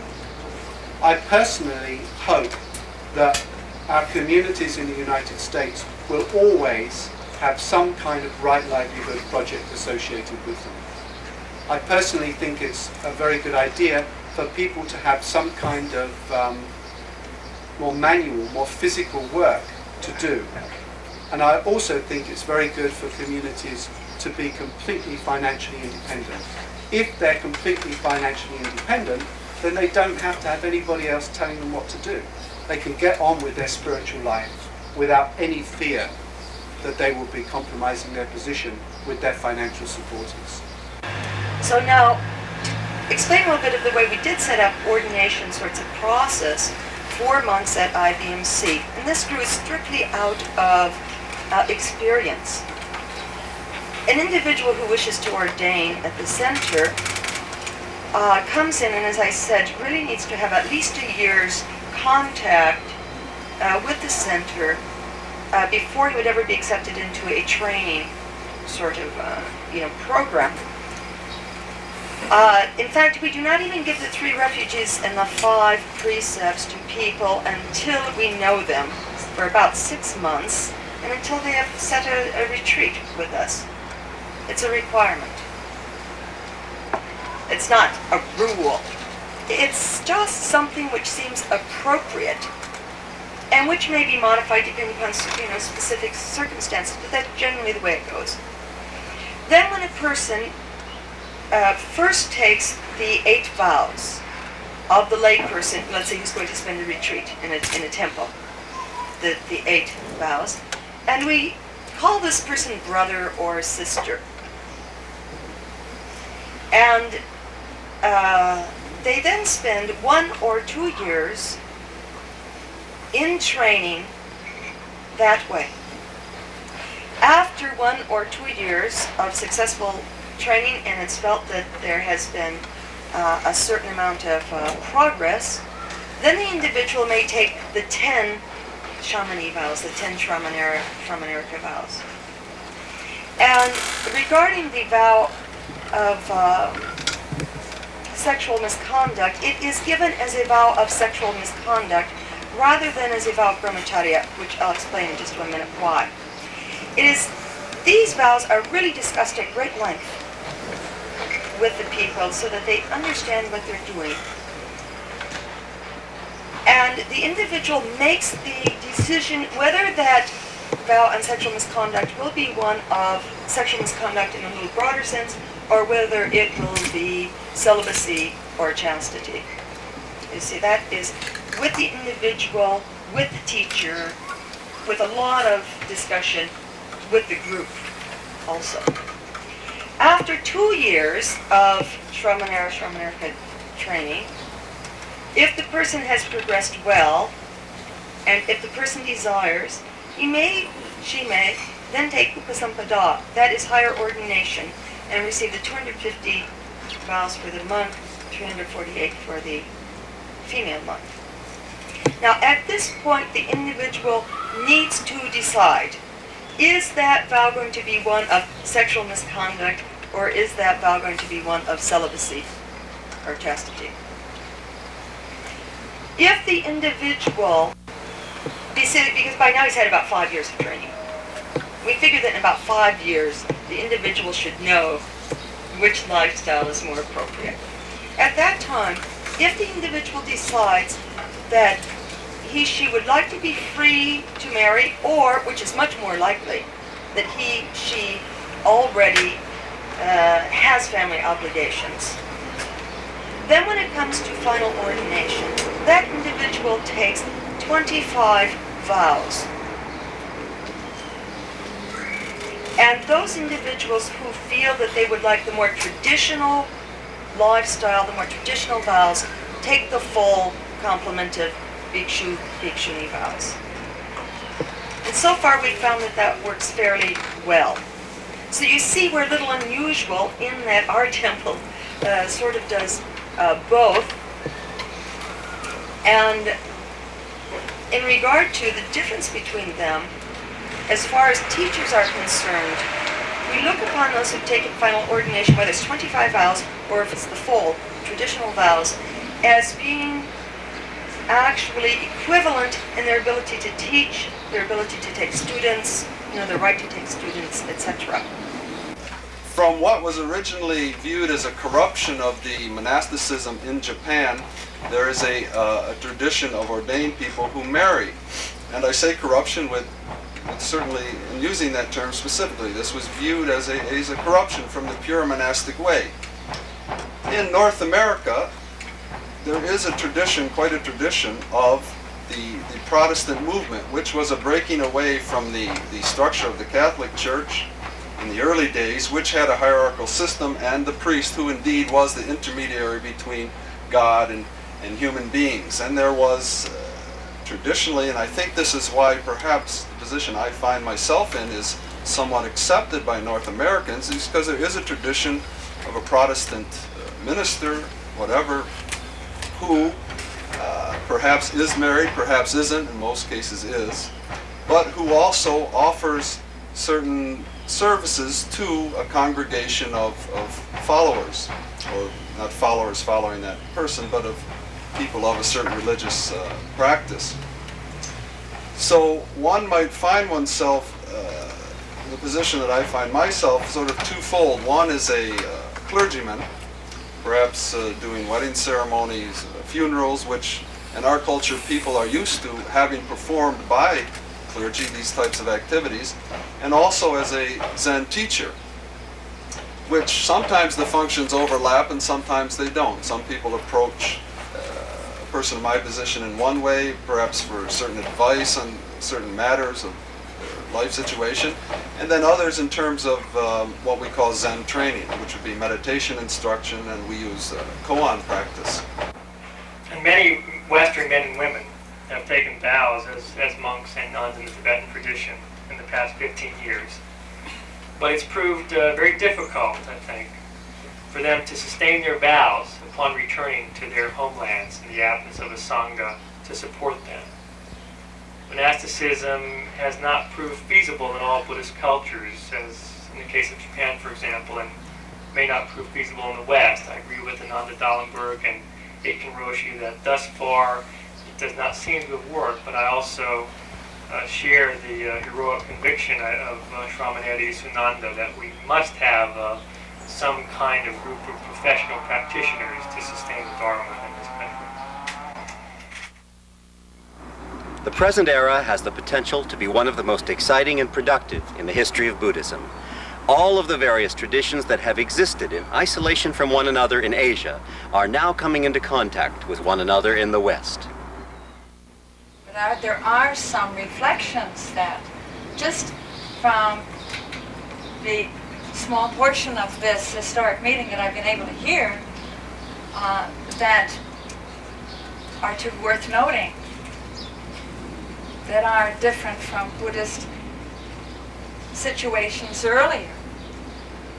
I personally hope that our communities in the United States will always have some kind of right livelihood project associated with them. I personally think it's a very good idea for people to have some kind of more manual, more physical work to do. And I also think it's very good for communities to be completely financially independent. If they're completely financially independent, then they don't have to have anybody else telling them what to do. They can get on with their spiritual life without any fear that they will be compromising their position with their financial supporters. So now, explain a little bit of the way we did set up ordination sorts of process for monks at IBMC. And this grew strictly out of experience. An individual who wishes to ordain at the center comes in and, as I said, really needs to have at least a year's contact with the center before he would ever be accepted into a training sort of program. In fact, we do not even give the 3 refuges and the 5 precepts to people until we know them for about 6 months and until they have set a retreat with us. It's a requirement. It's not a rule. It's just something which seems appropriate and which may be modified depending upon specific circumstances, but that's generally the way it goes. Then when a person first takes the 8 vows of the lay person, let's say who's going to spend a retreat in a temple, the 8 vows, and we call this person brother or sister. And they then spend 1 or 2 years in training that way. After 1 or 2 years of successful training, and it's felt that there has been a certain amount of progress, then the individual may take the 10 shamani vows, the 10 Shramanarika vows. And regarding the vow of sexual misconduct, it is given as a vow of sexual misconduct rather than as a vow of brahmacharya, which I'll explain in just 1 minute why. These vows are really discussed at great length with the people so that they understand what they're doing. And the individual makes the decision whether that vow on sexual misconduct will be one of sexual misconduct in a little broader sense, or whether it will be celibacy or chastity. You see, that is with the individual, with the teacher, with a lot of discussion with the group also. After 2 years of Shramanarika training, if the person has progressed well, and if the person desires, she may then take Upasampada, that is higher ordination, and receive the 250 vows for the monk, 348 for the female monk. Now at this point the individual needs to decide, is that vow going to be one of sexual misconduct, or is that vow going to be one of celibacy or chastity? If the individual, because by now he's had about 5 years of training, we figure that in about 5 years the individual should know which lifestyle is more appropriate. At that time, if the individual decides that she would like to be free to marry, or, which is much more likely, that she already has family obligations, then when it comes to final ordination, that individual takes 25 vows. And those individuals who feel that they would like the more traditional lifestyle, the more traditional vows, take the full complement of Bhikshu, Bhikshuni vows. And so far we've found that that works fairly well. So you see we're a little unusual in that our temple sort of does both. And in regard to the difference between them, as far as teachers are concerned, we look upon those who've taken final ordination, whether it's 25 vows or if it's the full traditional vows, as being actually equivalent in their ability to teach, their ability to take students, the right to take students, etc. From what was originally viewed as a corruption of the monasticism in Japan, there is a tradition of ordained people who marry. And I say corruption with certainly, in using that term specifically, this was viewed as a corruption from the pure monastic way. In North America, there is a tradition, quite a tradition, of the Protestant movement, which was a breaking away from the structure of the Catholic Church, in the early days, which had a hierarchical system, and the priest, who indeed was the intermediary between God and human beings. And there was traditionally, and I think this is why perhaps the position I find myself in is somewhat accepted by North Americans, is because there is a tradition of a Protestant minister, whatever, who perhaps is married, perhaps isn't, in most cases is, but who also offers certain services to a congregation of followers, or not followers following that person, but of people of a certain religious practice. So one might find oneself in the position that I find myself, sort of twofold. One is a clergyman, perhaps doing wedding ceremonies, funerals, which in our culture people are used to having performed by clergy, these types of activities, and also as a Zen teacher, which sometimes the functions overlap and sometimes they don't. Some people approach a person in my position in one way, perhaps for certain advice on certain matters of their life situation, and then others in terms of what we call Zen training, which would be meditation instruction, and we use koan practice. And many Western men and women have taken vows as monks and nuns in the Tibetan tradition in the past 15 years. But it's proved very difficult, I think, for them to sustain their vows upon returning to their homelands in the absence of a Sangha to support them. Monasticism has not proved feasible in all Buddhist cultures, as in the case of Japan, for example, and may not prove feasible in the West. I agree with Ananda Dallenberg and Aitken-Roshi that thus far it does not seem to have worked, but I also share the heroic conviction of Samaneri Sunanda that we must have some kind of group of professional practitioners to sustain the Dharma in this country. The present era has the potential to be one of the most exciting and productive in the history of Buddhism. All of the various traditions that have existed in isolation from one another in Asia are now coming into contact with one another in the West. But there are some reflections that, just from the small portion of this historic meeting that I've been able to hear, that are worth noting, that are different from Buddhist situations earlier.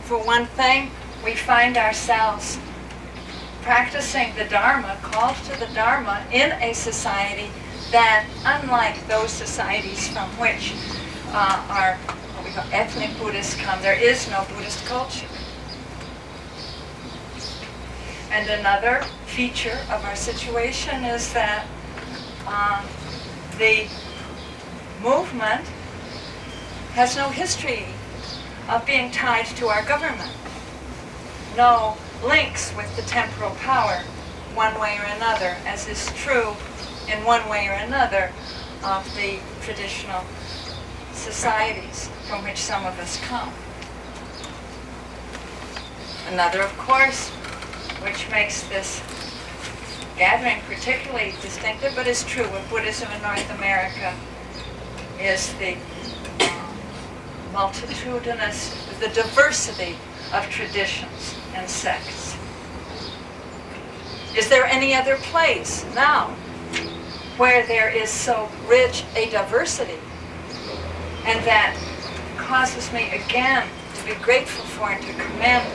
For one thing, we find ourselves practicing the Dharma, called to the Dharma, in a society that, unlike those societies from which our what we call ethnic Buddhists come, there is no Buddhist culture. And another feature of our situation is that the movement has no history of being tied to our government, no links with the temporal power one way or another, as is true in one way or another of the traditional societies from which some of us come. Another, of course, which makes this gathering particularly distinctive, but is true of Buddhism in North America, is the multitudinous, the diversity of traditions and sects. Is there any other place now where there is so rich a diversity, and that causes me again to be grateful for and to commend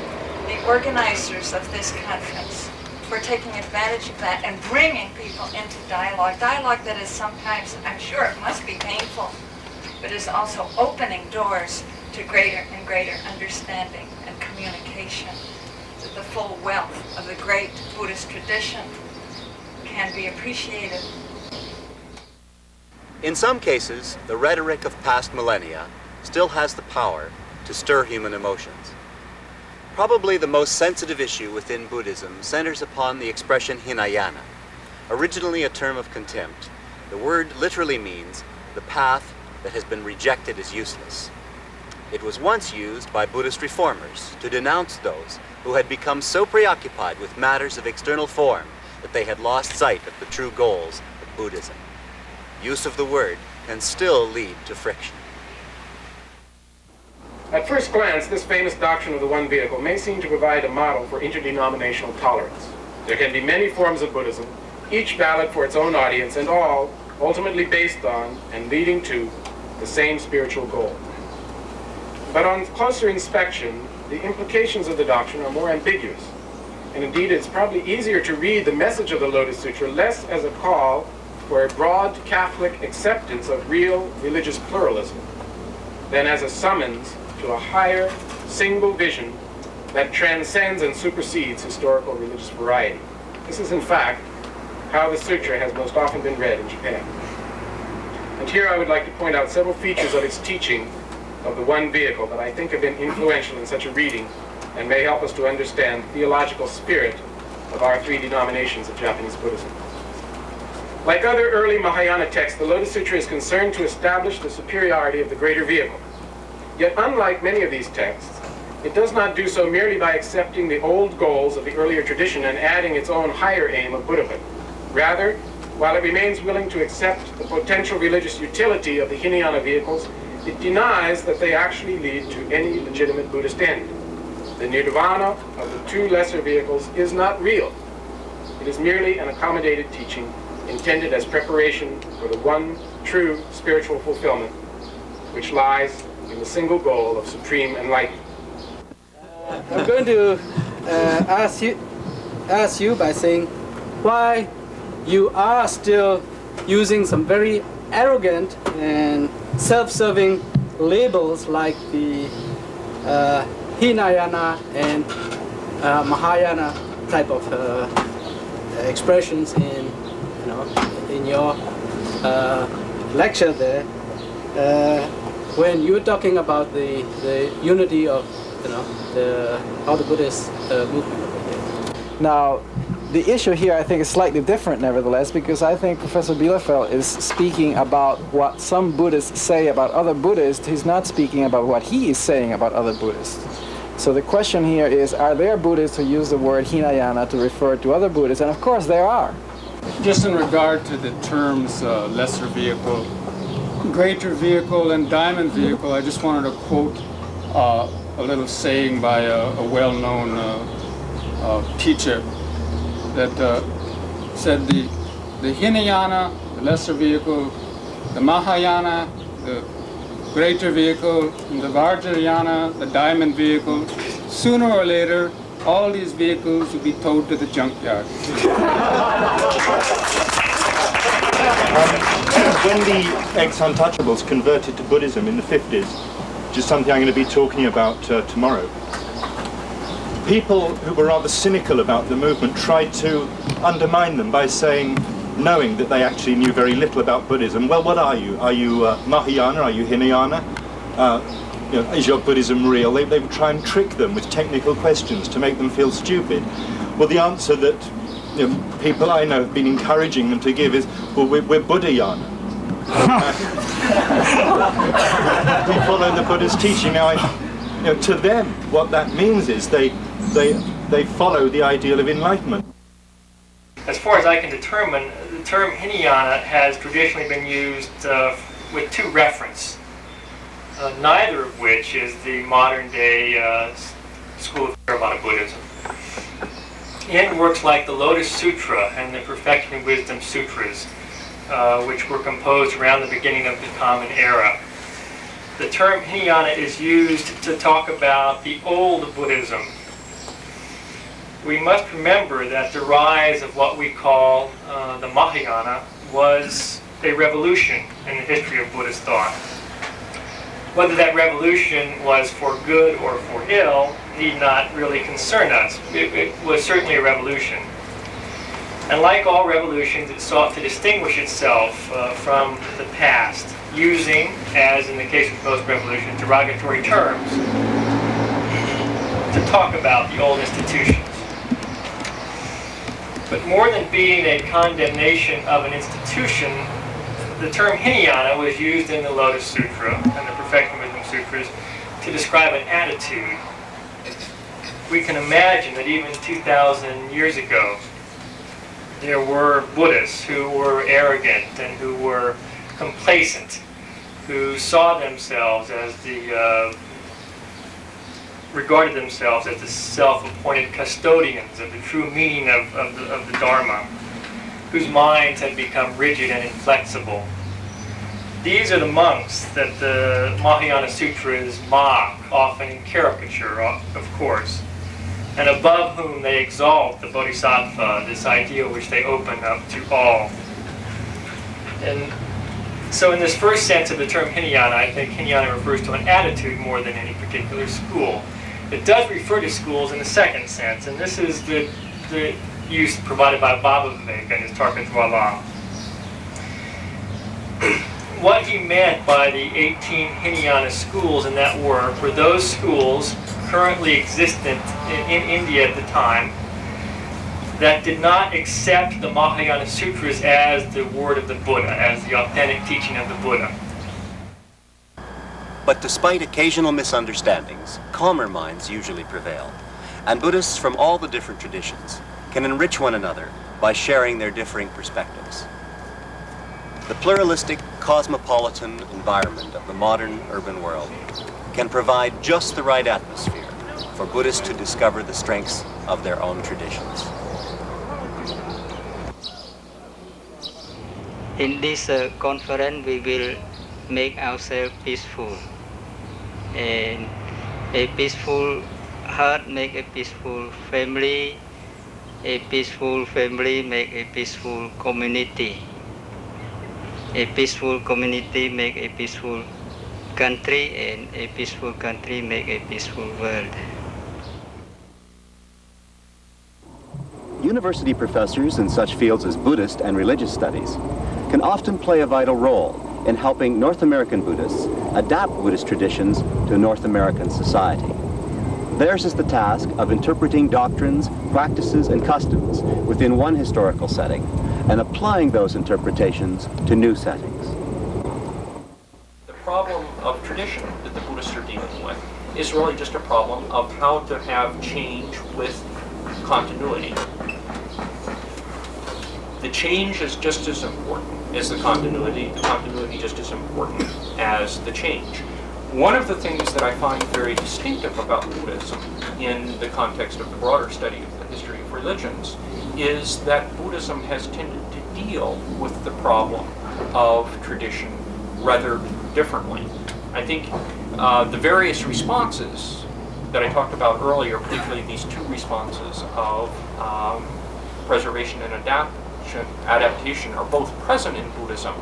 the organizers of this conference for taking advantage of that and bringing people into dialogue that is sometimes, I'm sure it must be painful, but is also opening doors to greater and greater understanding and communication, that the full wealth of the great Buddhist tradition can be appreciated. In some cases, the rhetoric of past millennia still has the power to stir human emotions. Probably the most sensitive issue within Buddhism centers upon the expression Hinayana. Originally a term of contempt, the word literally means the path that has been rejected as useless. It was once used by Buddhist reformers to denounce those who had become so preoccupied with matters of external form that they had lost sight of the true goals of Buddhism. Use of the word can still lead to friction. At first glance, this famous doctrine of the one vehicle may seem to provide a model for interdenominational tolerance. There can be many forms of Buddhism, each valid for its own audience, and all ultimately based on and leading to the same spiritual goal. But on closer inspection, the implications of the doctrine are more ambiguous. And indeed, it's probably easier to read the message of the Lotus Sutra less as a call for a broad Catholic acceptance of real religious pluralism than as a summons to a higher, single vision that transcends and supersedes historical religious variety. This is, in fact, how the sutra has most often been read in Japan. And here I would like to point out several features of its teaching of the one vehicle that I think have been influential in such a reading and may help us to understand the theological spirit of our three denominations of Japanese Buddhism. Like other early Mahayana texts, the Lotus Sutra is concerned to establish the superiority of the greater vehicle. Yet unlike many of these texts, it does not do so merely by accepting the old goals of the earlier tradition and adding its own higher aim of Buddhahood. Rather, while it remains willing to accept the potential religious utility of the Hinayana vehicles, it denies that they actually lead to any legitimate Buddhist end. The nirvana of the two lesser vehicles is not real. It is merely an accommodated teaching intended as preparation for the one true spiritual fulfillment, which lies in the single goal of supreme enlightenment. I'm going to ask you by saying why you are still using some very arrogant and self-serving labels like the Hinayana and Mahayana type of expressions in your lecture there, when you're talking about the unity of how the Buddhist movement over here. Now, the issue here I think is slightly different nevertheless, because I think Professor Bielefeld is speaking about what some Buddhists say about other Buddhists. He's not speaking about what he is saying about other Buddhists. So the question here is, are there Buddhists who use the word Hinayana to refer to other Buddhists? And of course there are. Just in regard to the terms lesser vehicle, greater vehicle, and diamond vehicle, I just wanted to quote a little saying by a well-known teacher that said the Hinayana, the lesser vehicle, the Mahayana, the greater vehicle, and the Vajrayana, the diamond vehicle, sooner or later, all these vehicles will be towed to the junkyard. When the ex-untouchables converted to Buddhism in the 50s, which is something I'm going to be talking about tomorrow, people who were rather cynical about the movement tried to undermine them by saying, knowing that they actually knew very little about Buddhism, well, what are you? Are you Mahayana? Are you Hinayana? Is your Buddhism real? They would try and trick them with technical questions to make them feel stupid. Well, the answer that people I know have been encouraging them to give is, well, we're Buddhayana. We follow the Buddha's teaching. Now, to them, what that means is they follow the ideal of enlightenment. As far as I can determine, the term Hinayana has traditionally been used with two references, neither of which is the modern-day school of Theravada Buddhism. In works like the Lotus Sutra and the Perfection of Wisdom Sutras, which were composed around the beginning of the Common Era, the term Hinayana is used to talk about the old Buddhism. We must remember that the rise of what we call the Mahayana was a revolution in the history of Buddhist thought. Whether that revolution was for good or for ill need not really concern us. It was certainly a revolution. And like all revolutions, it sought to distinguish itself from the past, using, as in the case of most revolutions, derogatory terms to talk about the old institutions. But more than being a condemnation of an institution, the term Hinayana was used in the Lotus Sutra and the Perfection of Wisdom Sutras to describe an attitude. We can imagine that even 2,000 years ago, there were Buddhists who were arrogant and who were complacent, who saw themselves as the regarded themselves as the self-appointed custodians of the true meaning of the Dharma, whose minds had become rigid and inflexible. These are the monks that the Mahayana Sutras mock, often in caricature, of course, and above whom they exalt the Bodhisattva, this ideal which they open up to all. And so in this first sense of the term Hinayana, I think Hinayana refers to an attitude more than any particular school. It does refer to schools in the second sense, and this is the use provided by Baba Vivek in his Tarkatwala. What he meant by the 18 Hinayana schools in that work were those schools currently existent in India at the time that did not accept the Mahayana Sutras as the word of the Buddha, as the authentic teaching of the Buddha. But despite occasional misunderstandings, calmer minds usually prevail, and Buddhists from all the different traditions can enrich one another by sharing their differing perspectives. The pluralistic, cosmopolitan environment of the modern urban world can provide just the right atmosphere for Buddhists to discover the strengths of their own traditions. In this conference, we will make ourselves peaceful. And a peaceful heart make a peaceful family. A peaceful family make a peaceful community. A peaceful community make a peaceful country, and a peaceful country make a peaceful world. University professors in such fields as Buddhist and religious studies can often play a vital role in helping North American Buddhists adapt Buddhist traditions to North American society. Theirs is the task of interpreting doctrines, practices, and customs within one historical setting and applying those interpretations to new settings. The problem of tradition that the Buddhists are dealing with is really just a problem of how to have change with continuity. The change is just as important as the continuity just as important as the change. One of the things that I find very distinctive about Buddhism in the context of the broader study of the history of religions is that Buddhism has tended to deal with the problem of tradition rather differently. I think the various responses that I talked about earlier, particularly these two responses of preservation and adaptation, are both present in Buddhism,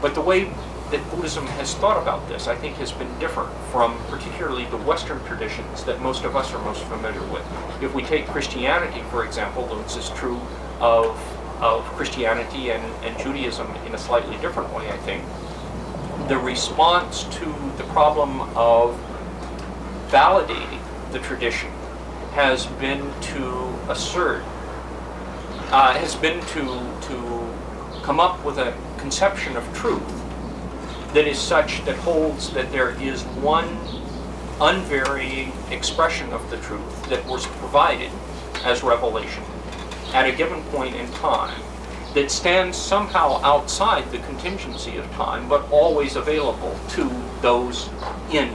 but the way that Buddhism has thought about this, I think, has been different from particularly the Western traditions that most of us are most familiar with. If we take Christianity, for example, this is true of Christianity and Judaism in a slightly different way, I think. The response to the problem of validating the tradition has been to assert, has been to come up with a conception of truth that is such that holds that there is one unvarying expression of the truth that was provided as revelation at a given point in time that stands somehow outside the contingency of time but always available to those in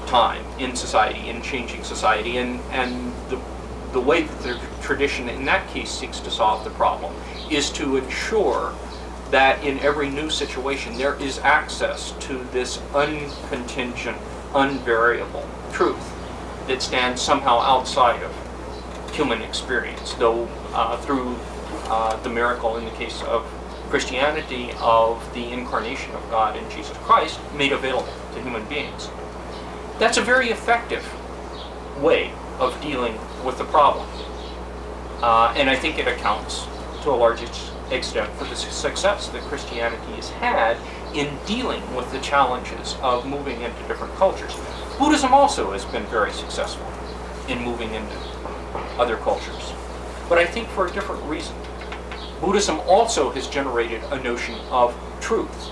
time, in society, in changing society, and the way that the tradition in that case seeks to solve the problem is to ensure that in every new situation there is access to this uncontingent, unvariable truth that stands somehow outside of human experience, though through the miracle in the case of Christianity of the incarnation of God in Jesus Christ made available to human beings. That's a very effective way of dealing with the problem. And I think it accounts to a large extent for the success that Christianity has had in dealing with the challenges of moving into different cultures. Buddhism also has been very successful in moving into other cultures, but I think for a different reason. Buddhism also has generated a notion of truth,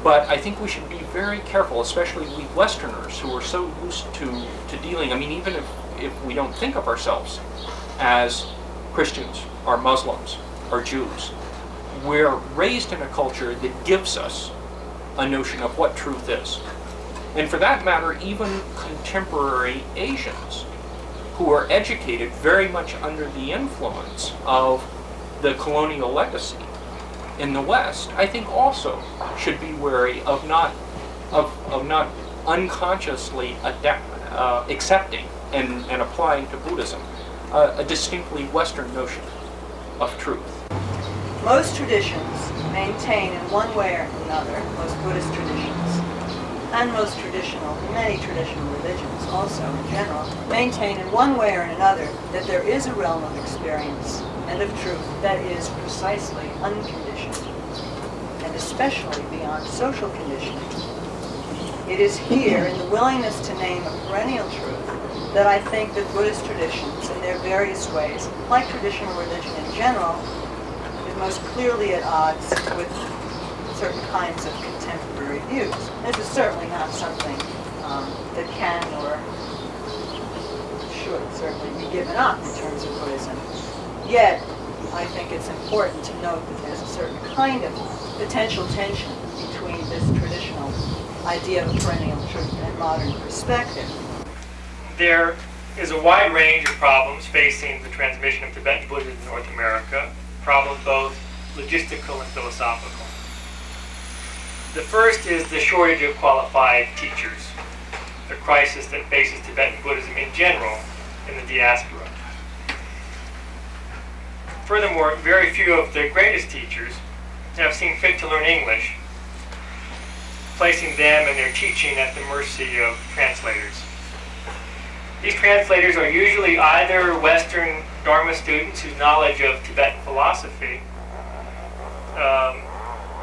but I think we should be very careful, especially we Westerners who are so used to dealing, I mean, even if we don't think of ourselves as Christians or Muslims or Jews, we're raised in a culture that gives us a notion of what truth is. And for that matter, even contemporary Asians who are educated very much under the influence of the colonial legacy in the West, I think also should be wary of not unconsciously accepting and applying to Buddhism a distinctly Western notion of truth. Most traditions maintain in one way or another, most Buddhist traditions, and most traditional, many traditional religions also in general, maintain in one way or another that there is a realm of experience and of truth that is precisely unconditioned, and especially beyond social conditioning. It is here, in the willingness to name a perennial truth, that I think that Buddhist traditions, in their various ways, like traditional religion in general, is most clearly at odds with certain kinds of contemporary views. This is certainly not something that can or should certainly be given up in terms of Buddhism. Yet, I think it's important to note that there's a certain kind of potential tension between this traditional idea of perennial truth and modern perspective. There is a wide range of problems facing the transmission of Tibetan Buddhism in North America, problems both logistical and philosophical. The first is the shortage of qualified teachers, the crisis that faces Tibetan Buddhism in general in the diaspora. Furthermore, very few of the greatest teachers have seen fit to learn English, placing them and their teaching at the mercy of translators. These translators are usually either Western Dharma students whose knowledge of Tibetan philosophy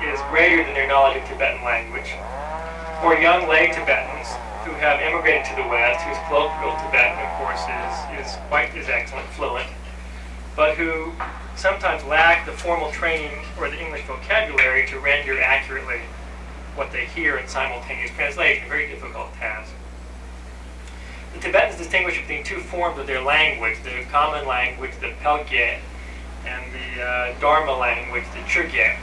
is greater than their knowledge of Tibetan language, or young lay Tibetans who have immigrated to the West, whose colloquial Tibetan, of course, is quite as excellent, fluent, but who sometimes lack the formal training or the English vocabulary to render accurately what they hear in simultaneous translation, a very difficult task. The Tibetans distinguish between two forms of their language, the common language, the Pelgye, and the Dharma language, the Chögye.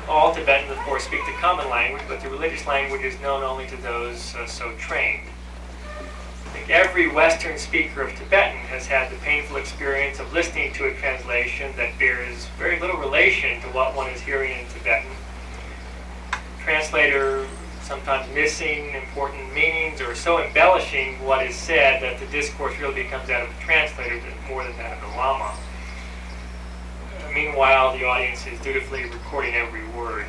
All Tibetans, of course, speak the common language, but the religious language is known only to those so trained. I think every Western speaker of Tibetan has had the painful experience of listening to a translation that bears very little relation to what one is hearing in Tibetan. Translator sometimes missing important meanings or so embellishing what is said that the discourse really becomes that of the translator more than that of the Lama. Meanwhile, the audience is dutifully recording every word.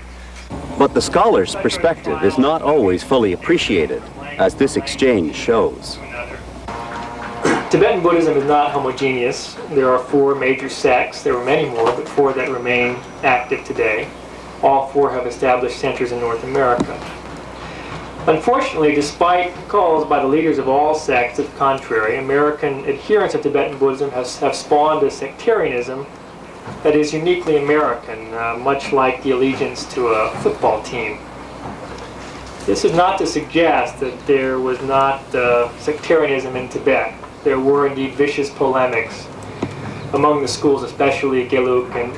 But the scholar's perspective is not always fully appreciated, as this exchange shows. Tibetan Buddhism is not homogeneous. There are 4 major sects. There were many more, but 4 that remain active today. All 4 have established centers in North America. Unfortunately, despite calls by the leaders of all sects to the contrary, American adherents of Tibetan Buddhism have spawned a sectarianism that is uniquely American, much like the allegiance to a football team. This is not to suggest that there was not sectarianism in Tibet. There were indeed vicious polemics among the schools, especially Gelug and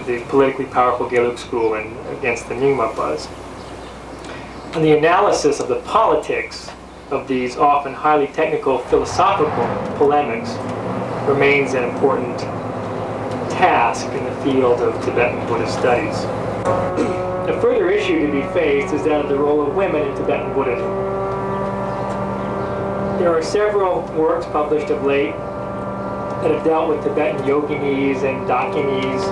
the politically powerful Gelug school and against the Nyingmapas. And the analysis of the politics of these often highly technical philosophical polemics remains an important task in the field of Tibetan Buddhist studies. A further issue to be faced is that of the role of women in Tibetan Buddhism. There are several works published of late that have dealt with Tibetan yoginis and dakinis,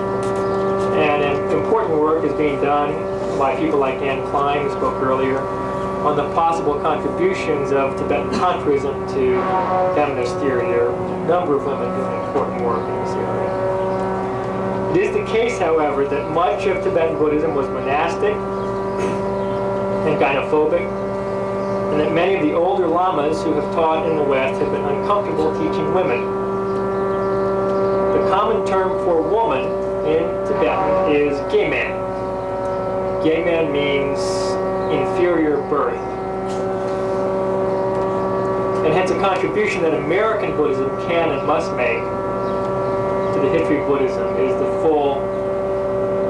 and an important work is being done by people like Ann Klein, who spoke earlier, on the possible contributions of Tibetan Tantrism to feminist theory. There are a number of women doing important work in this area. It is the case, however, that much of Tibetan Buddhism was monastic and gynophobic, and that many of the older lamas who have taught in the West have been uncomfortable teaching women. The common term for woman in Tibetan is Gyeman. Gyeman means inferior birth. And hence a contribution that American Buddhism can and must make to the history of Buddhism is the full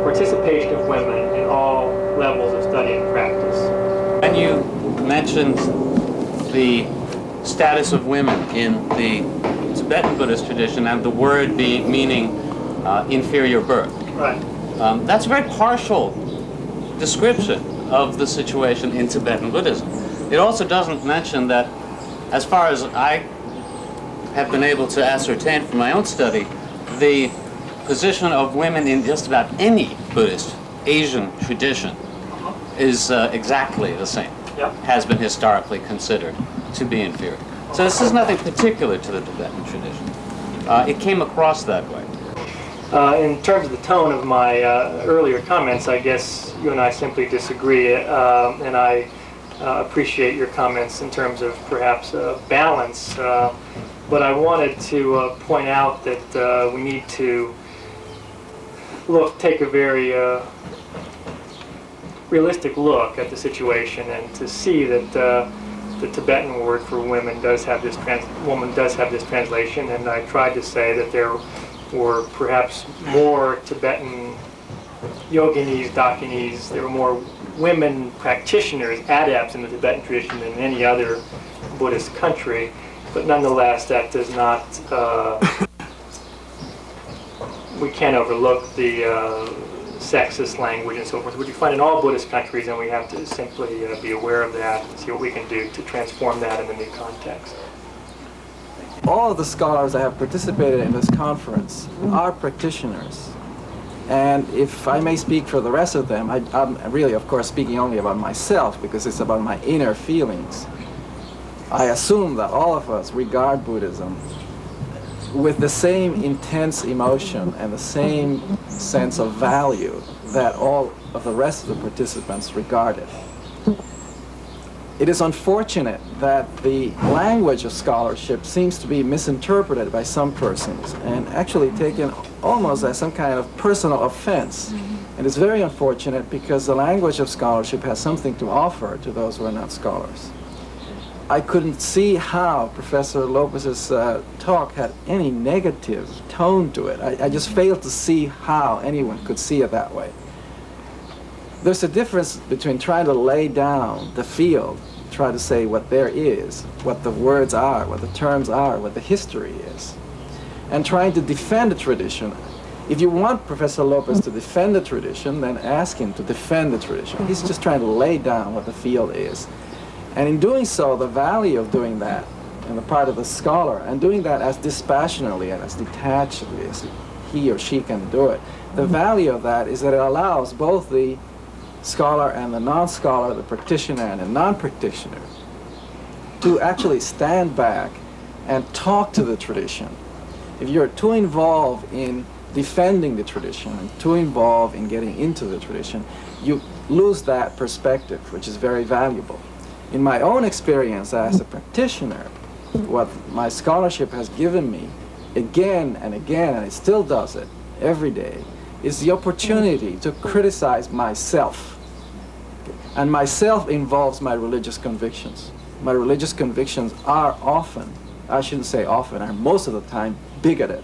participation of women in all levels of study and practice. And you mentioned the status of women in the Tibetan Buddhist tradition and the word meaning inferior birth. Right. That's a very partial description of the situation in Tibetan Buddhism. It also doesn't mention that, as far as I have been able to ascertain from my own study, the position of women in just about any Buddhist Asian tradition is exactly the same. Yep. Has been historically considered to be inferior. So this is nothing particular to the Tibetan tradition. It came across that way. In terms of the tone of my earlier comments, I guess you and I simply disagree, and I appreciate your comments in terms of perhaps balance. But I wanted to point out that we need to take a very realistic look at the situation and to see that the Tibetan word for women does have this translation, and I tried to say that there were perhaps more Tibetan yoginis, dakinis, there were more women practitioners, adepts in the Tibetan tradition than any other Buddhist country, but nonetheless that does not, we can't overlook the sexist language and so forth, which you find in all Buddhist countries, and we have to simply be aware of that and see what we can do to transform that in the new context. All of the scholars that have participated in this conference are practitioners. And if I may speak for the rest of them, I'm really, of course, speaking only about myself because it's about my inner feelings. I assume that all of us regard Buddhism with the same intense emotion and the same sense of value that all of the rest of the participants regard it. It is unfortunate that the language of scholarship seems to be misinterpreted by some persons and actually taken almost as some kind of personal offense. And it's very unfortunate because the language of scholarship has something to offer to those who are not scholars. I couldn't see how Professor Lopez's talk had any negative tone to it. I just failed to see how anyone could see it that way. There's a difference between trying to lay down the field, try to say what there is, what the words are, what the terms are, what the history is, and trying to defend the tradition. If you want Professor Lopez to defend the tradition, then ask him to defend the tradition. He's just trying to lay down what the field is. And in doing so, the value of doing that on the part of the scholar, and doing that as dispassionately and as detachedly as he or she can do it, the value of that is that it allows both the scholar and the non-scholar, the practitioner and the non-practitioner, to actually stand back and talk to the tradition. If you're too involved in defending the tradition and too involved in getting into the tradition, you lose that perspective, which is very valuable. In my own experience as a practitioner, what my scholarship has given me again and again, and it still does it every day, is the opportunity to criticize myself. And myself involves my religious convictions. My religious convictions are often, I shouldn't say often, are most of the time bigoted.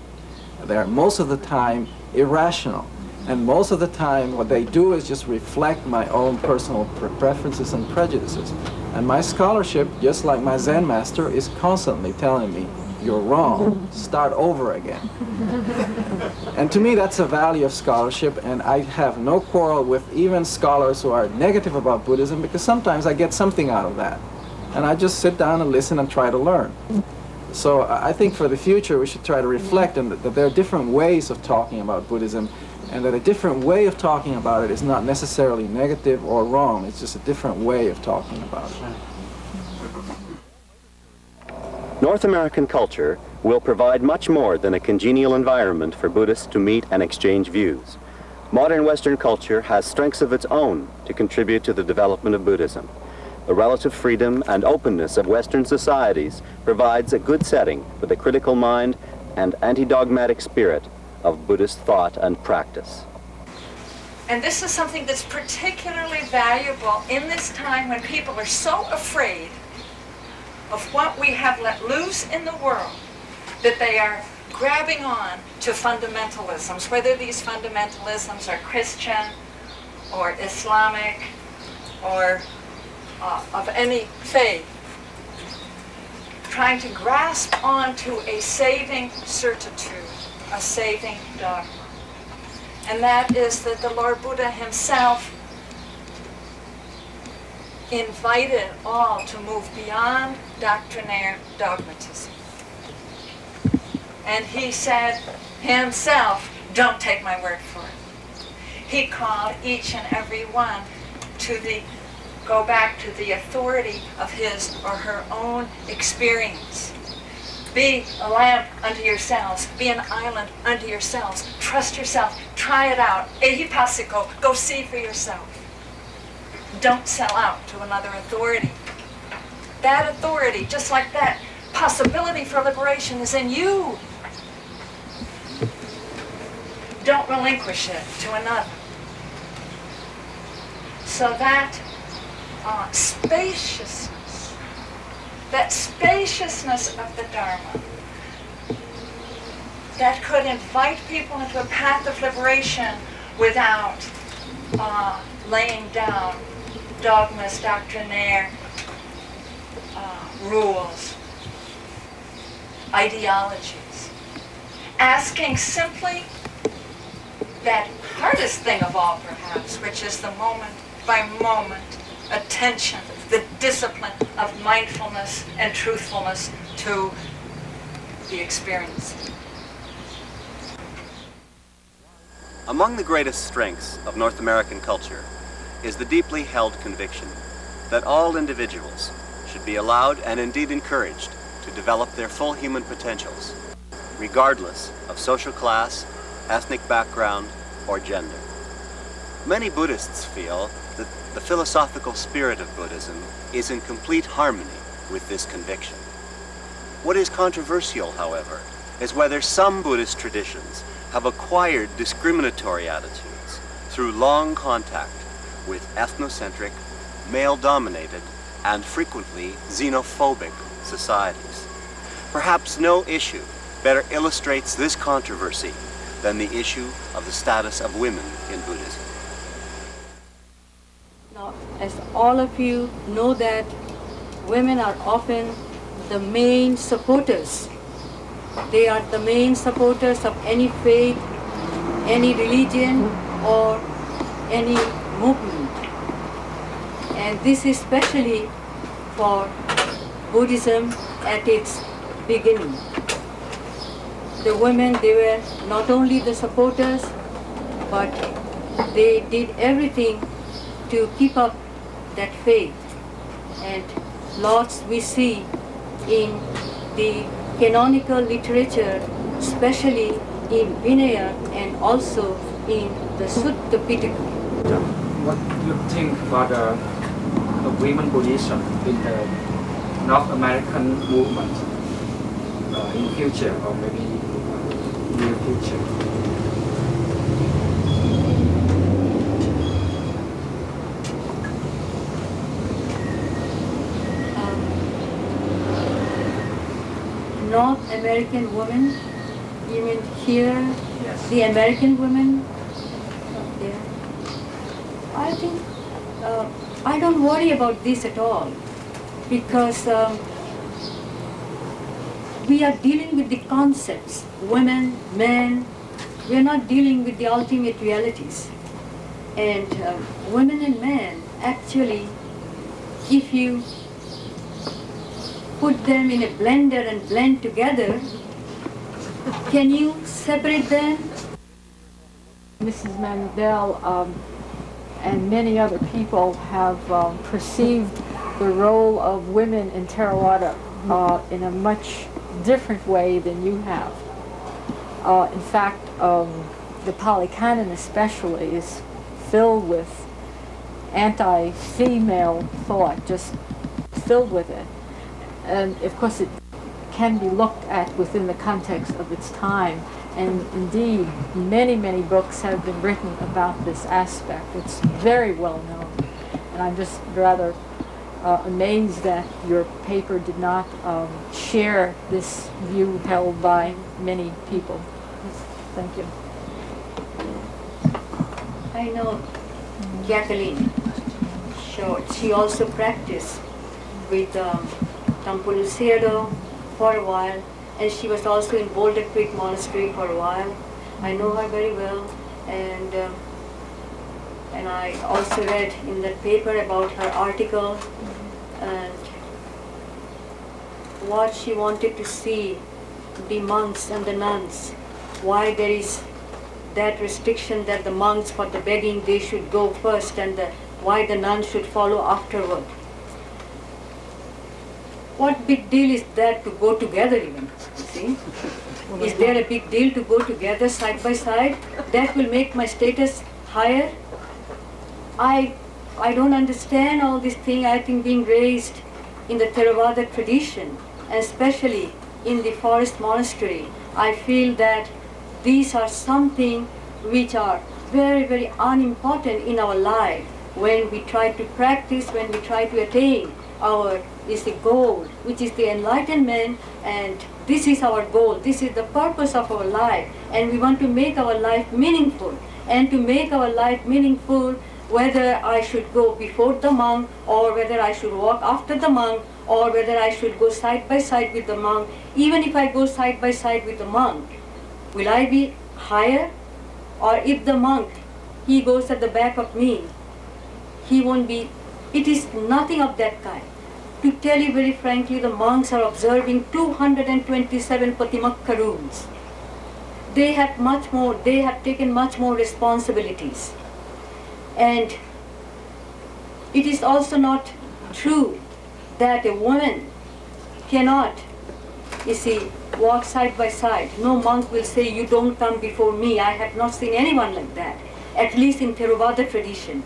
They are most of the time irrational. And most of the time what they do is just reflect my own personal preferences and prejudices. And my scholarship, just like my Zen master, is constantly telling me, you're wrong, start over again. And to me that's a value of scholarship, and I have no quarrel with even scholars who are negative about Buddhism, because sometimes I get something out of that. And I just sit down and listen and try to learn. So I think for the future we should try to reflect on that there are different ways of talking about Buddhism, and that a different way of talking about it is not necessarily negative or wrong, it's just a different way of talking about it. North American culture will provide much more than a congenial environment for Buddhists to meet and exchange views. Modern Western culture has strengths of its own to contribute to the development of Buddhism. The relative freedom and openness of Western societies provides a good setting for the critical mind and anti-dogmatic spirit of Buddhist thought and practice. And this is something that's particularly valuable in this time when people are so afraid of what we have let loose in the world that they are grabbing on to fundamentalisms, whether these fundamentalisms are Christian or Islamic or of any faith, trying to grasp onto a saving certitude, a saving dogma. And that is that the Lord Buddha himself invited all to move beyond doctrinaire dogmatism. And he said himself, don't take my word for it. He called each and every one to go back to the authority of his or her own experience. Be a lamp unto yourselves. Be an island unto yourselves. Trust yourself. Try it out. Ehipasiko. Go see for yourself. Don't sell out to another authority. That authority, just like that possibility for liberation, is in you. Don't relinquish it to another. So that spaciousness of the Dharma that could invite people into a path of liberation without laying down dogmas, doctrinaire rules, ideologies. Asking simply that hardest thing of all, perhaps, which is the moment by moment attention, the discipline of mindfulness and truthfulness to the experience. Among the greatest strengths of North American culture is the deeply held conviction that all individuals should be allowed and indeed encouraged to develop their full human potentials, regardless of social class, ethnic background, or gender. Many Buddhists feel that the philosophical spirit of Buddhism is in complete harmony with this conviction. What is controversial, however, is whether some Buddhist traditions have acquired discriminatory attitudes through long contact with ethnocentric, male-dominated, and frequently xenophobic societies. Perhaps no issue better illustrates this controversy than the issue of the status of women in Buddhism. Now, as all of you know that women are often the main supporters. They are the main supporters of any faith, any religion, or any movement. And this is especially for Buddhism at its beginning. The women, they were not only the supporters, but they did everything to keep up that faith. And lots we see in the canonical literature, especially in Vinaya and also in the Sutta Pitaka. What do you think about the women Buddhism in the North American movement in future, or maybe near future? North American women, you mean here? Yes. The American women? There. I think I don't worry about this at all, because we are dealing with the concepts, women, men. We are not dealing with the ultimate realities. And women and men, actually, if you put them in a blender and blend together, can you separate them? Mrs. Mandel and many other people have perceived the role of women in Theravada in a much different way than you have. In fact, the Pali Canon especially is filled with anti-female thought, just filled with it. And of course it can be looked at within the context of its time. And indeed, many, many books have been written about this aspect. It's very well known. And I'm just rather amazed that your paper did not share this view held by many people. Thank you. I know Kathleen. she also practiced with Tampulu Sayadaw for a while, and she was also in Boulder Creek Monastery for a while. I know her very well, and I also read in that paper about her article and what she wanted to see the monks and the nuns, why there is that restriction that the monks for the begging they should go first and why the nuns should follow afterward. What big deal is that to go together even, you see? Is there a big deal to go together side by side? That will make my status higher? I don't understand all this thing. I think being raised in the Theravada tradition, and especially in the forest monastery, I feel that these are something which are very, very unimportant in our life when we try to practice, when we try to attain our goal, which is the enlightenment, and this is our goal, this is the purpose of our life, and we want to make our life meaningful. And to make our life meaningful, whether I should go before the monk, or whether I should walk after the monk, or whether I should go side by side with the monk, even if I go side by side with the monk, will I be higher? Or if the monk, he goes at the back of me, he won't be. It is nothing of that kind. To tell you very frankly, the monks are observing 227 Patimakka rules. They have much more, they have taken much more responsibilities. And it is also not true that a woman cannot, you see, walk side by side. No monk will say, you don't come before me. I have not seen anyone like that, at least in Theravada tradition.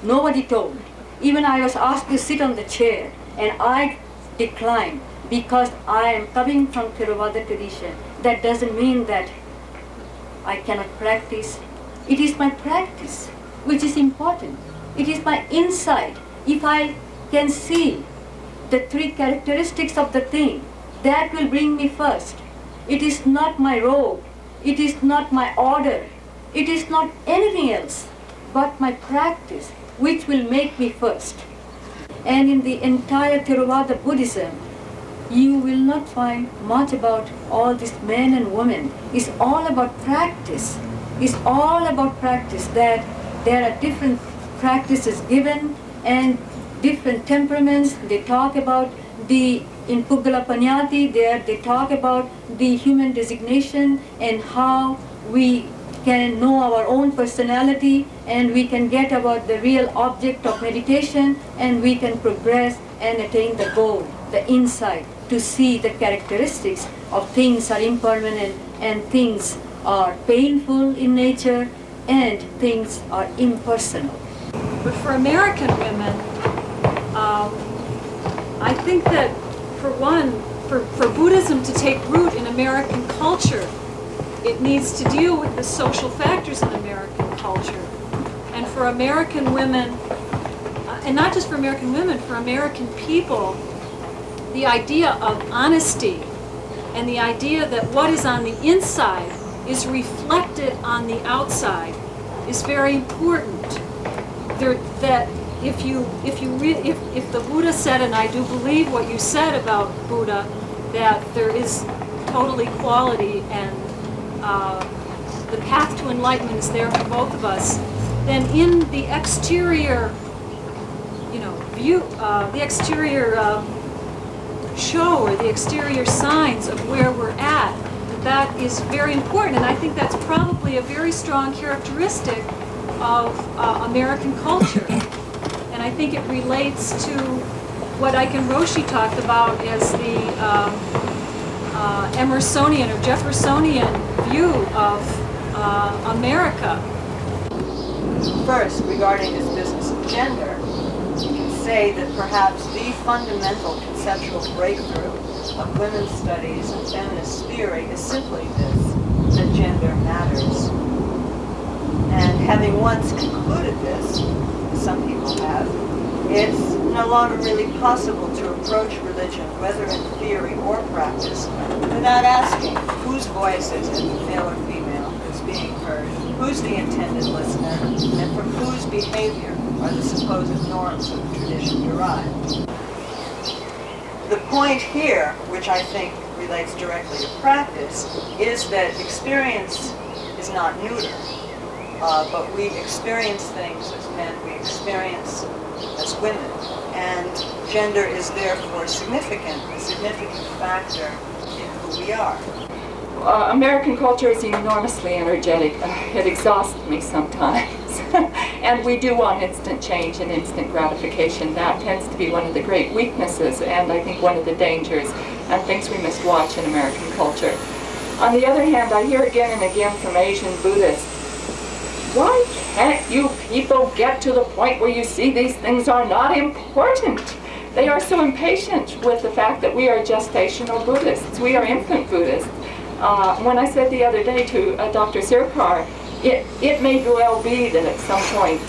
Nobody told. Even I was asked to sit on the chair, and I declined because I am coming from Theravada tradition. That doesn't mean that I cannot practice. It is my practice which is important. It is my insight. If I can see the three characteristics of the thing, that will bring me first. It is not my robe, it is not my order, it is not anything else but my practice which will make me first. And in the entire Theravada Buddhism, you will not find much about all these men and women. It's all about practice. It's all about practice, that there are different practices given and different temperaments. They talk about in Puggala Panyati, they talk about the human designation and how we can know our own personality, and we can get about the real object of meditation, and we can progress and attain the goal, the insight, to see the characteristics of things are impermanent and things are painful in nature and things are impersonal. But for American women, I think that for Buddhism to take root in American culture, it needs to deal with the social factors in American culture. And for American women, and not just for American women, for American people, the idea of honesty and the idea that what is on the inside is reflected on the outside is very important. That if the Buddha said, and I do believe what you said about Buddha, that there is total equality and the path to enlightenment is there for both of us, then in the exterior, view, the exterior show or the exterior signs of where we're at, that is very important. And I think that's probably a very strong characteristic of American culture. And I think it relates to what Aitken-Roshi talked about as the Emersonian or Jeffersonian view of America. First, regarding this business of gender, you can say that perhaps the fundamental conceptual breakthrough of women's studies and feminist theory is simply this, that gender matters. And having once concluded this, as some people have, it's no longer really possible to approach religion, whether in theory or practice, without asking whose voice is it, male or female, that's being heard, who's the intended listener, and from whose behavior are the supposed norms of the tradition derived. The point here, which I think relates directly to practice, is that experience is not neuter, but we experience things as men, we experience as women, and gender is therefore a significant factor in who we are. American culture is enormously energetic. It exhausts me sometimes. And we do want instant change and instant gratification. That tends to be one of the great weaknesses and I think one of the dangers and things we must watch in American culture. On the other hand, I hear again and again from Asian Buddhists, why can't you people get to the point where you see these things are not important? They are so impatient with the fact that we are gestational Buddhists. We are infant Buddhists. When I said the other day to Dr. Sircar, it may well be that at some point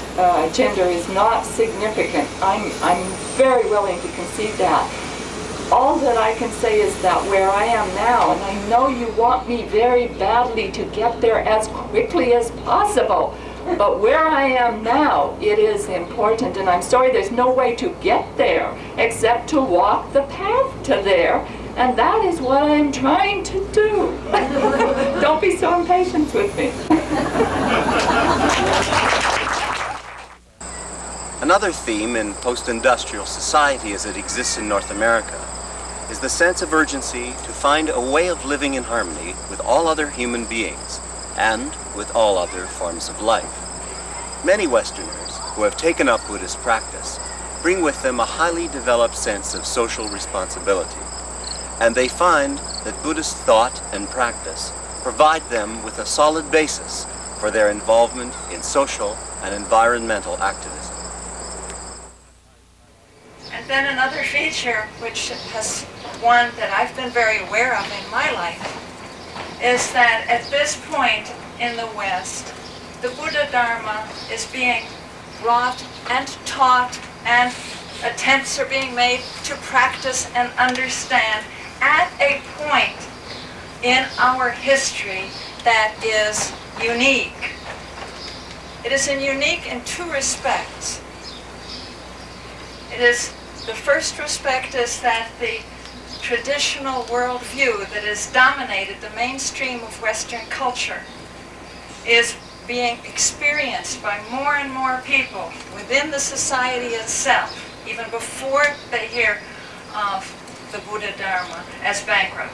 gender is not significant. I'm very willing to concede that. All that I can say is that where I am now, and I know you want me very badly to get there as quickly as possible, but where I am now, it is important, and I'm sorry there's no way to get there except to walk the path to there, and that is what I'm trying to do. Don't be so impatient with me. Another theme in post-industrial society as it exists in North America is the sense of urgency to find a way of living in harmony with all other human beings and with all other forms of life. Many Westerners who have taken up Buddhist practice bring with them a highly developed sense of social responsibility, and they find that Buddhist thought and practice provide them with a solid basis for their involvement in social and environmental activism. And then another feature, which has one that I've been very aware of in my life, is that at this point in the West, the Buddha Dharma is being brought and taught, and attempts are being made to practice and understand at a point in our history that is unique. It is unique in two respects. The first respect is that the traditional worldview that has dominated the mainstream of Western culture is being experienced by more and more people within the society itself, even before they hear of the Buddha Dharma, as bankrupt.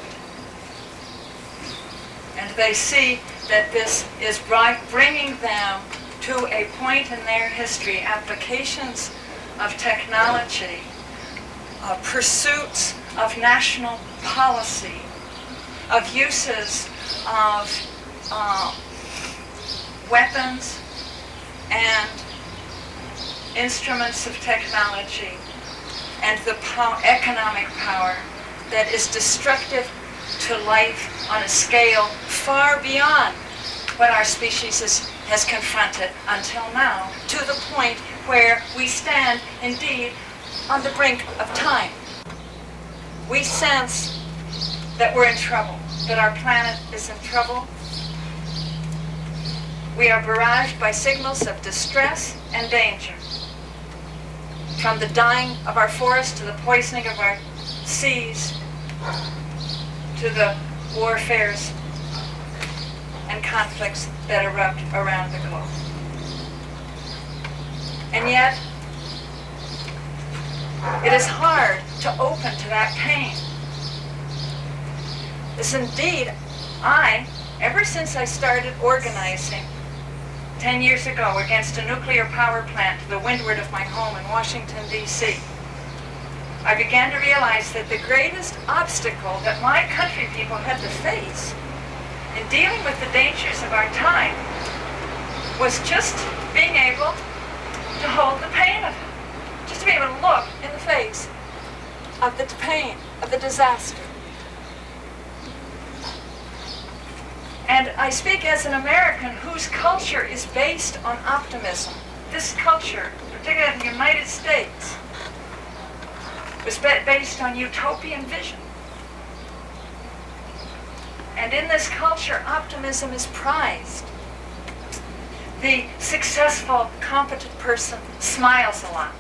And they see that this is bringing them to a point in their history, applications of technology, pursuits of national policy, of uses of weapons and instruments of technology, and the economic power that is destructive to life on a scale far beyond what our species has confronted until now, to the point where we stand indeed on the brink of time. We sense that we're in trouble, that our planet is in trouble. We are barraged by signals of distress and danger. From the dying of our forests to the poisoning of our seas, to the warfares and conflicts that erupt around the globe. And yet, it is hard to open to that pain. This indeed, ever since I started organizing 10 years ago against a nuclear power plant to the windward of my home in Washington, D.C., I began to realize that the greatest obstacle that my country people had to face in dealing with the dangers of our time was just being able to hold the pain of it. Just to be able to look in the face of the pain, of the disaster. And I speak as an American whose culture is based on optimism. This culture, particularly in the United States, was based on utopian vision. And in this culture, optimism is prized. the successful, competent person smiles a lot.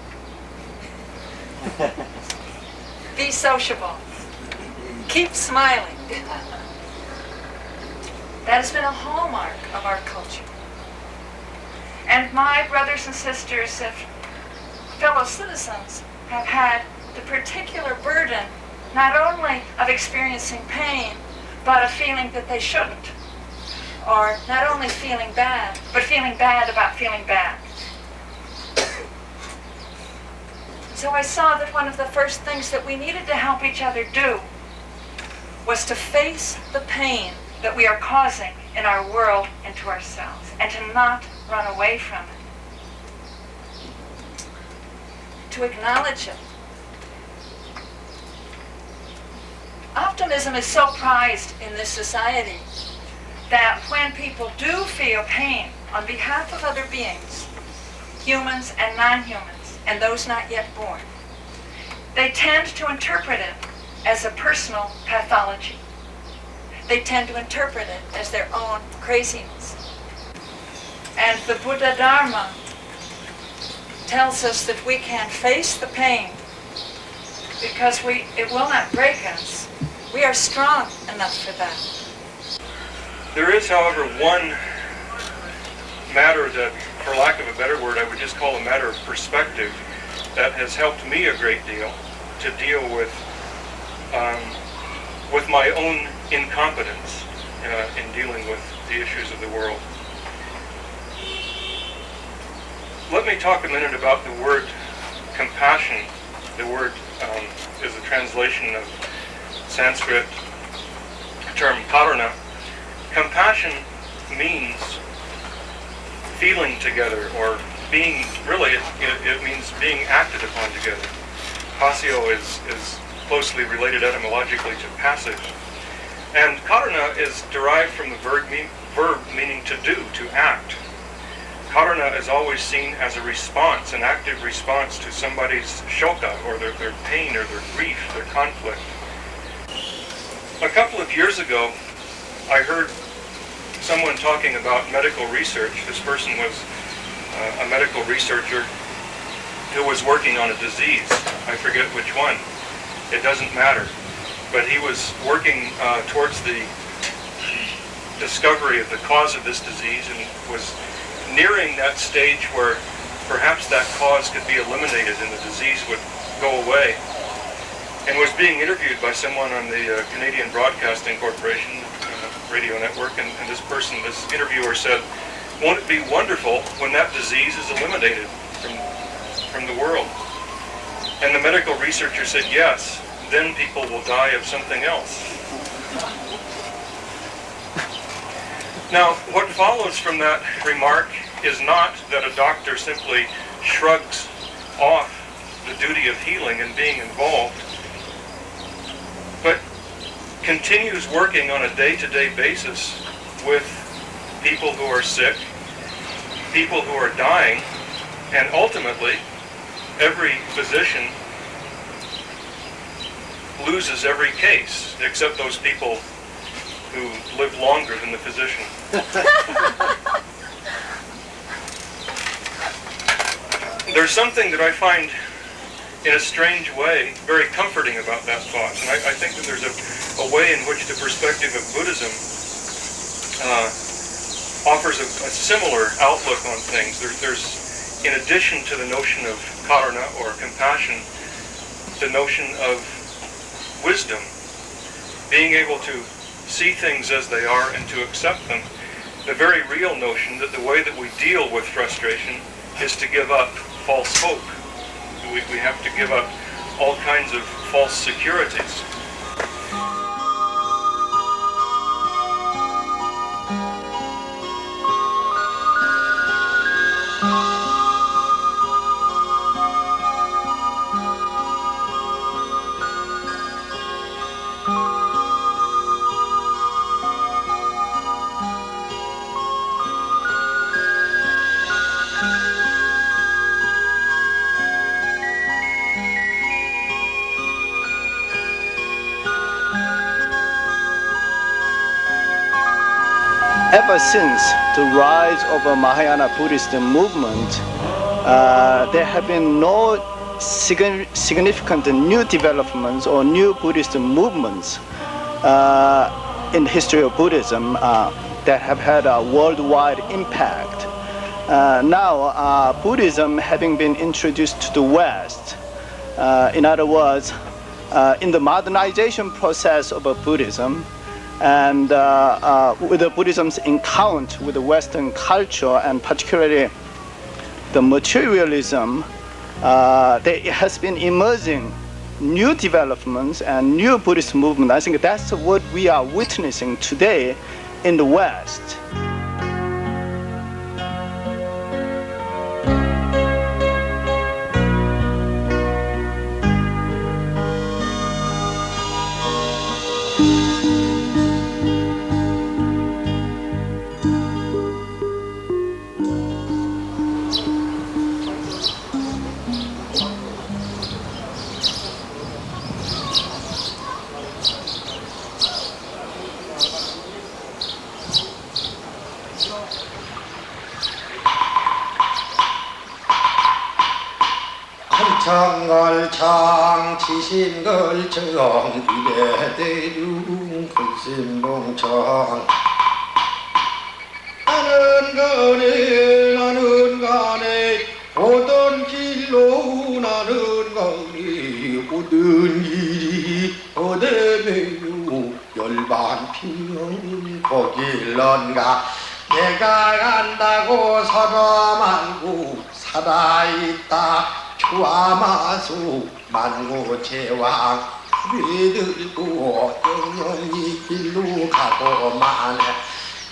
Be sociable. Keep smiling. That has been a hallmark of our culture. And my brothers and sisters, fellow citizens, have had the particular burden not only of experiencing pain, but of feeling that they shouldn't. Or not only feeling bad, but feeling bad about feeling bad. So I saw that one of the first things that we needed to help each other do was to face the pain that we are causing in our world and to ourselves, and to not run away from it. To acknowledge it. Optimism is so prized in this society that when people do feel pain on behalf of other beings, humans and non-humans, and those not yet born, they tend to interpret it as a personal pathology. They tend to interpret it as their own craziness. And the Buddha Dharma tells us that we can face the pain because it will not break us. We are strong enough for that. There is, however, one matter that, for lack of a better word, I would just call a matter of perspective that has helped me a great deal to deal with my own incompetence in dealing with the issues of the world. Let me talk a minute about the word compassion. The word is a translation of Sanskrit term karuna. Compassion means feeling together, or being, really it means being acted upon together. Passio is closely related etymologically to passage. And karuna is derived from the verb meaning to do, to act. Karuna is always seen as a response, an active response to somebody's shoka, or their pain, or their grief, their conflict. A couple of years ago, I heard someone talking about medical research. This person was a medical researcher who was working on a disease. I forget which one. It doesn't matter. But he was working towards the discovery of the cause of this disease, and was nearing that stage where perhaps that cause could be eliminated and the disease would go away, and was being interviewed by someone on the Canadian Broadcasting Corporation radio network, and this interviewer said, "Won't it be wonderful when that disease is eliminated from the world?" And the medical researcher said, "Yes, then people will die of something else." Now, what follows from that remark is not that a doctor simply shrugs off the duty of healing and being involved, but continues working on a day-to-day basis with people who are sick, people who are dying, and ultimately, every physician loses every case, except those people who live longer than the physician. There's something that I find, in a strange way, very comforting about that thought. And I think that there's a way in which the perspective of Buddhism offers a similar outlook on things. There's, in addition to the notion of karuna, or compassion, the notion of wisdom, being able to see things as they are and to accept them. The very real notion that the way that we deal with frustration is to give up false hope. We have to give up all kinds of false securities. ever since the rise of a Mahayana Buddhist movement, there have been no significant new developments or new Buddhist movements in the history of Buddhism that have had a worldwide impact. Now, Buddhism having been introduced to the West, in other words, in the modernization process of Buddhism, and with Buddhism's encounter with the Western culture, and particularly the materialism, there has been emerging new developments and new Buddhist movement. I think that's what we are witnessing today in the West. 청걸청 지신걸청 이래대중 불신봉청 나는 가네 오던 길로 나는 가네 오던 길이 어디매요 열반 피는 거길런가 내가 간다고 서러 말고 살아있다 추아마수 만고제왕 들고 영영이 길로 가고만 해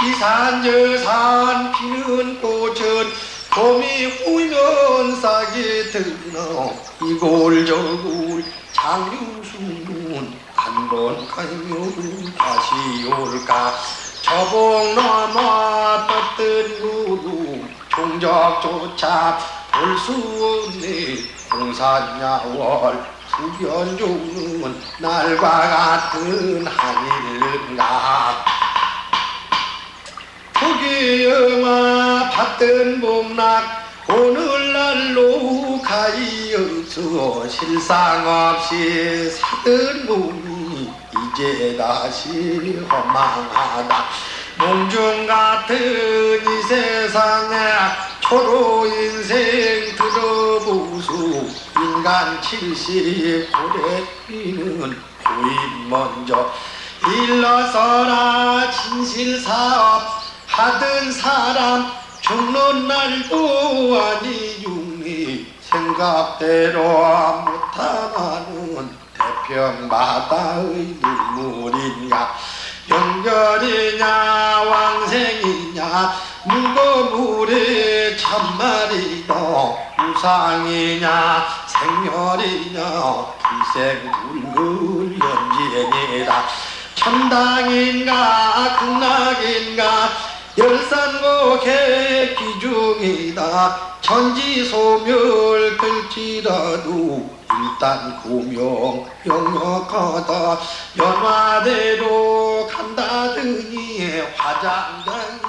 이산 저산 피는 꽃은 봄이 오면 싹이 드너 이골 저골 장유수는 한번 가면 다시 올까 저봉 넘어 떴던 구름 종적조차 볼 수 없네 공산야월 수변종은 날과 같은 하늘인가 토기영아 받던 봄락 오늘날로 가이어서 실상 없이 사던 몸이 이제 다시 허망하다 몽중 같은 이 세상에 초로 인생 들어보수 인간 70 고래비는 부인 먼저 일러서라 진실사업 하던 사람 죽는 날도 아니중니 생각대로 못하나는 태평바다의 눈물이냐 영결이냐 왕생이냐 물거물의 참말이냐 우상이냐 생멸이냐 일생불굴 연지행이다 천당인가 극락인가 열산곡의 기중이다 천지소멸 될지라도 일단 구명 영역하다 연화대로 간다더니 화장장